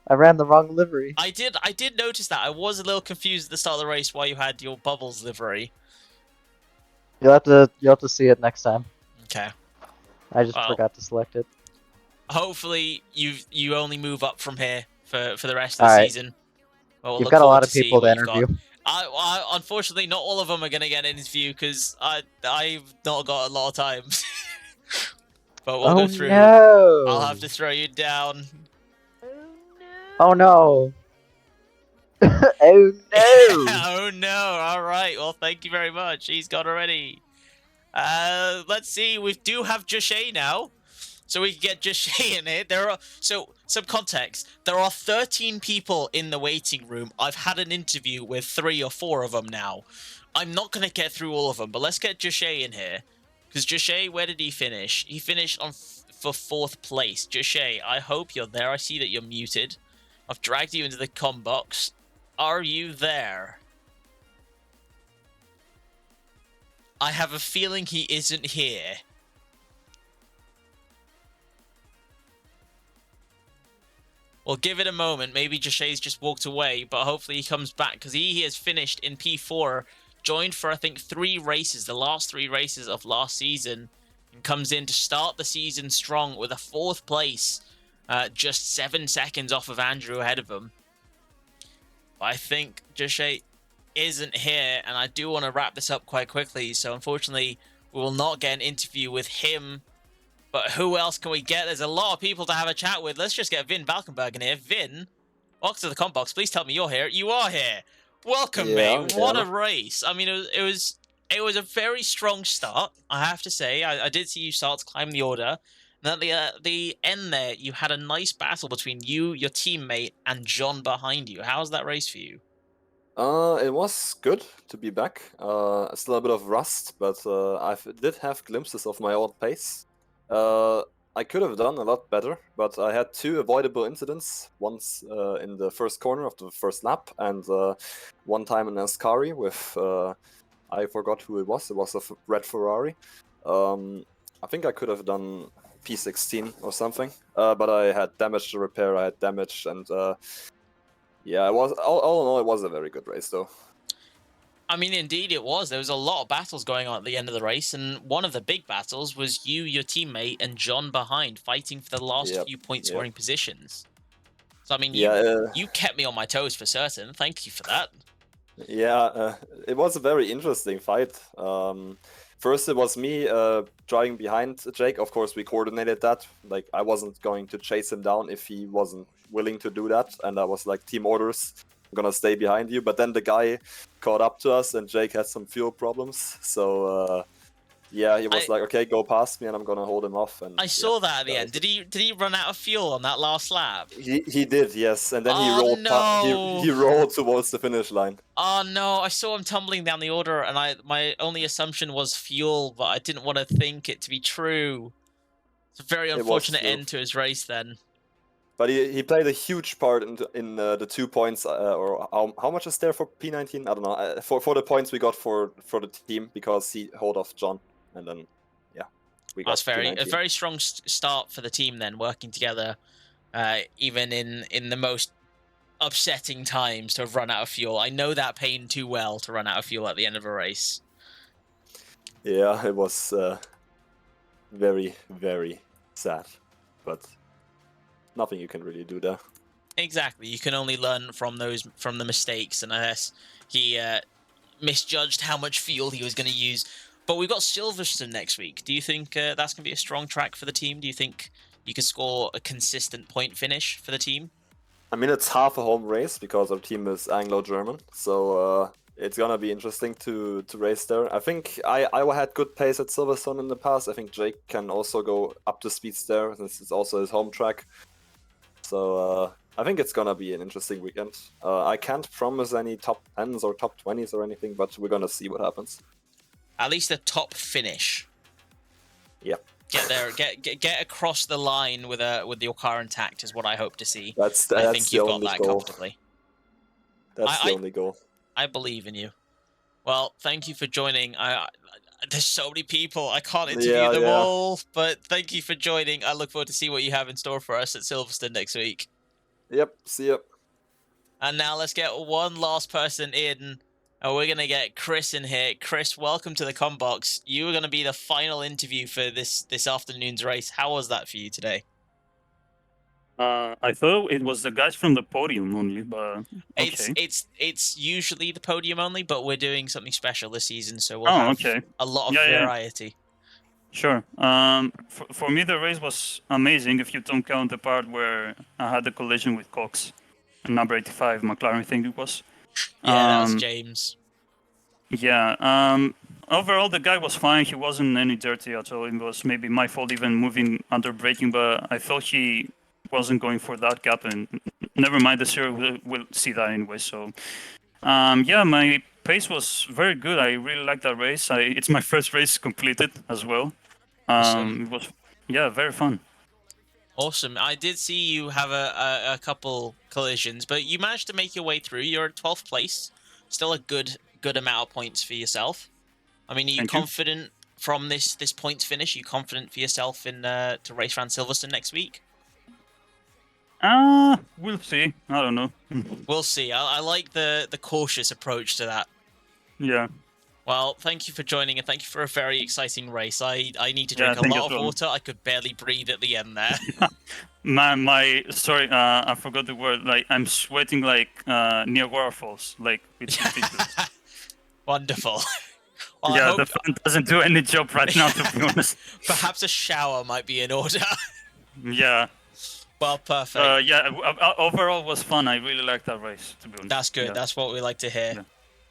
I ran the wrong livery. I did notice that. I was a little confused at the start of the race why you had your Bubbles livery. You'll have to see it next time. Okay. I just Well, forgot to select it. Hopefully you only move up from here for the rest of the Alright. season. Well, we'll You've look got a forward lot of see people to what you've got. interview. I unfortunately not all of them are gonna get an interview because I've not got a lot of time. But we'll go through. No. I'll have to throw you down. Oh no. Oh no. Oh no! All right. Well, thank you very much. He's gone already. Let's see. We do have Jashay now, so we can get Jashay in here. Some context. There are 13 people in the waiting room. I've had an interview with 3 or 4 of them now. I'm not gonna get through all of them, but let's get Jashay in here. Because Jashay, where did he finish? He finished for 4th place. Jashay, I hope you're there. I see that you're muted. I've dragged you into the comm box. Are you there? I have a feeling he isn't here. Well, give it a moment. Maybe Jashay's just walked away, but hopefully he comes back because he has finished in P4, joined for I think 3 races, the last 3 races of last season, and comes in to start the season strong with a 4th place, just 7 seconds off of Andrew ahead of him. But I think Jashay isn't here, and I do want to wrap this up quite quickly. So unfortunately, we will not get an interview with him. But who else can we get? There's a lot of people to have a chat with. Let's just get Vin Valkenberg in here. Vin, welcome to the comp box. Please tell me you're here. You are here. Welcome, mate. What a race. I mean, it was a very strong start, I have to say. I did see you start to climb the order. And at the end there, you had a nice battle between you, your teammate, and John behind you. How was that race for you? It was good to be back. Still a bit of rust, but I did have glimpses of my old pace. I could have done a lot better, but I had 2 avoidable incidents. Once in the first corner of the first lap, and one time in Ascari with I forgot who it was. It was a red Ferrari. I think I could have done P16 or something, but I had damage to repair. I had damage, and yeah, it was all in all, it was a very good race though. I mean, indeed it was. There was a lot of battles going on at the end of the race, and one of the big battles was you, your teammate, and John behind, fighting for the last few point scoring positions. So, I mean, you kept me on my toes for certain. Thank you for that. Yeah, it was a very interesting fight. First, it was me driving behind Jake. Of course, we coordinated that. Like, I wasn't going to chase him down if he wasn't willing to do that, and I was like, team orders. I'm gonna stay behind you, but then the guy caught up to us and Jake had some fuel problems, so yeah, he was like, okay, go past me and I'm gonna hold him off. And I saw that at the end. Did he run out of fuel on that last lap? He did, yes, and then he rolled towards the finish line. Oh no, I saw him tumbling down the order, and my only assumption was fuel, but I didn't want to think it to be true. It's a very unfortunate end to his race then. But he played a huge part in the 2 points, or how much is there for P19? I don't know. For the points we got for the team, because he held off John, and then yeah, we got. That's a very strong start for the team then, working together, even in the most upsetting times to have run out of fuel. I know that pain too well, to run out of fuel at the end of a race. Yeah, it was very, very sad, but nothing you can really do there. Exactly. You can only learn from the mistakes, and I guess he misjudged how much fuel he was going to use. But we've got Silverstone next week. Do you think that's going to be a strong track for the team? Do you think you can score a consistent point finish for the team? I mean, it's half a home race because our team is Anglo-German, so it's gonna be interesting to race there. I think I had good pace at Silverstone in the past. I think Jake can also go up to speeds there, since it's also his home track. So I think it's gonna be an interesting weekend. I can't promise any top 10s or top 20s or anything, but we're gonna see what happens. At least a top finish. Yeah. Get there, get across the line with your car intact is what I hope to see. I think you've got that comfortably. That's the only goal. I believe in you. Well, thank you for joining. There's so many people. I can't interview them all, but thank you for joining. I look forward to see what you have in store for us at Silverstone next week. Yep, see ya. And now let's get one last person in. And we're going to get Chris in here. Chris, welcome to the Combox. You are going to be the final interview for this afternoon's race. How was that for you today? I thought it was the guys from the podium only, but okay. It's usually the podium only, but we're doing something special this season, so we'll have a lot of variety. Sure. For me, the race was amazing if you don't count the part where I had the collision with Cox, number 85 McLaren, I think it was. Yeah, that's James. Yeah. Overall, the guy was fine. He wasn't any dirty at all. It was maybe my fault even moving under braking, but I thought he wasn't going for that gap, and never mind, the zero will see that anyway. So, yeah, my pace was very good. I really liked that race. It's my first race completed as well. It was, very fun. Awesome. I did see you have a couple collisions, but you managed to make your way through. You're at 12th place. Still a good amount of points for yourself. I mean, are you Thank you. confident from this points finish? Are you confident for yourself in to race around Silverstone next week? We'll see. I don't know. We'll see. I like the cautious approach to that. Yeah. Well, thank you for joining and thank you for a very exciting race. I need to Yeah, drink a thank you lot as of well. water. I could barely breathe at the end there. Sorry, I forgot the word. Like, I'm sweating like near waterfalls. Like, it's ridiculous. Wonderful. Well, Yeah, I hope the fan doesn't do any job right now, to be honest. perhaps a shower might be in order. Yeah. Well, perfect. Yeah, overall was fun. I really liked that race, to be honest. That's good. Yeah. That's what we like to hear. Yeah.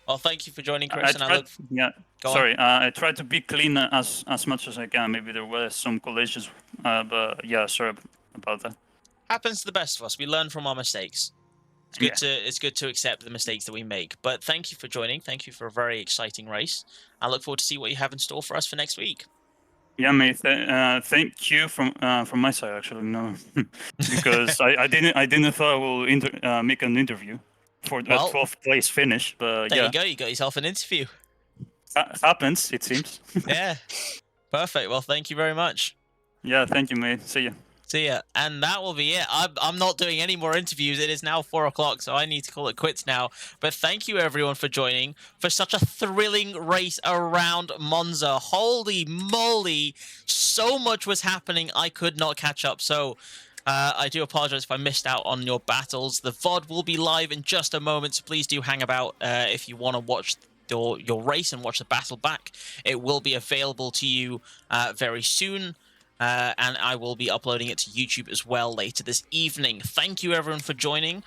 Well, thank you for joining, I Chris, and I tried, look. yeah. Go on. Sorry, I tried to be clean as much as I can. Maybe there were some collisions, but yeah, sorry about that. Happens to the best of us. We learn from our mistakes. It's good to accept the mistakes that we make. But thank you for joining. Thank you for a very exciting race. I look forward to see what you have in store for us for next week. Yeah, mate. Thank you from my side, actually. No, because I didn't thought I will make an interview for a 12th place finish. But there yeah, you go. You got yourself an interview. Happens, it seems. Yeah. Perfect. Well, thank you very much. Yeah, thank you, mate. See ya. See ya. And that will be it. I'm not doing any more interviews. It is now 4 o'clock, so I need to call it quits now. But thank you, everyone, for joining for such a thrilling race around Monza. Holy moly. So much was happening. I could not catch up. So I do apologize if I missed out on your battles. The VOD will be live in just a moment, so please do hang about if you want to watch your race and watch the battle back. It will be available to you very soon. And I will be uploading it to YouTube as well later this evening. Thank you, everyone, for joining.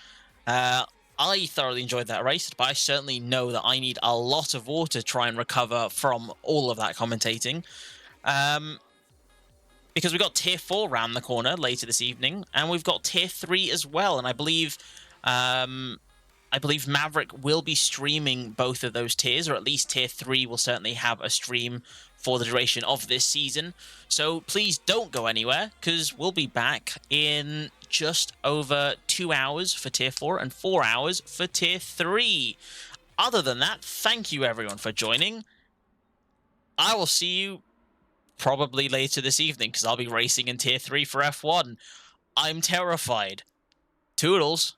I thoroughly enjoyed that race, but I certainly know that I need a lot of water to try and recover from all of that commentating. Because we've got Tier 4 round the corner later this evening, and we've got Tier 3 as well. And I believe Maverick will be streaming both of those tiers, or at least Tier 3 will certainly have a stream for the duration of this season. So please don't go anywhere, because we'll be back in just over 2 hours for Tier 4 and 4 hours for Tier 3. Other than that, thank you everyone for joining. I will see you probably later this evening, because I'll be racing in Tier 3 for F1. I'm terrified. Toodles.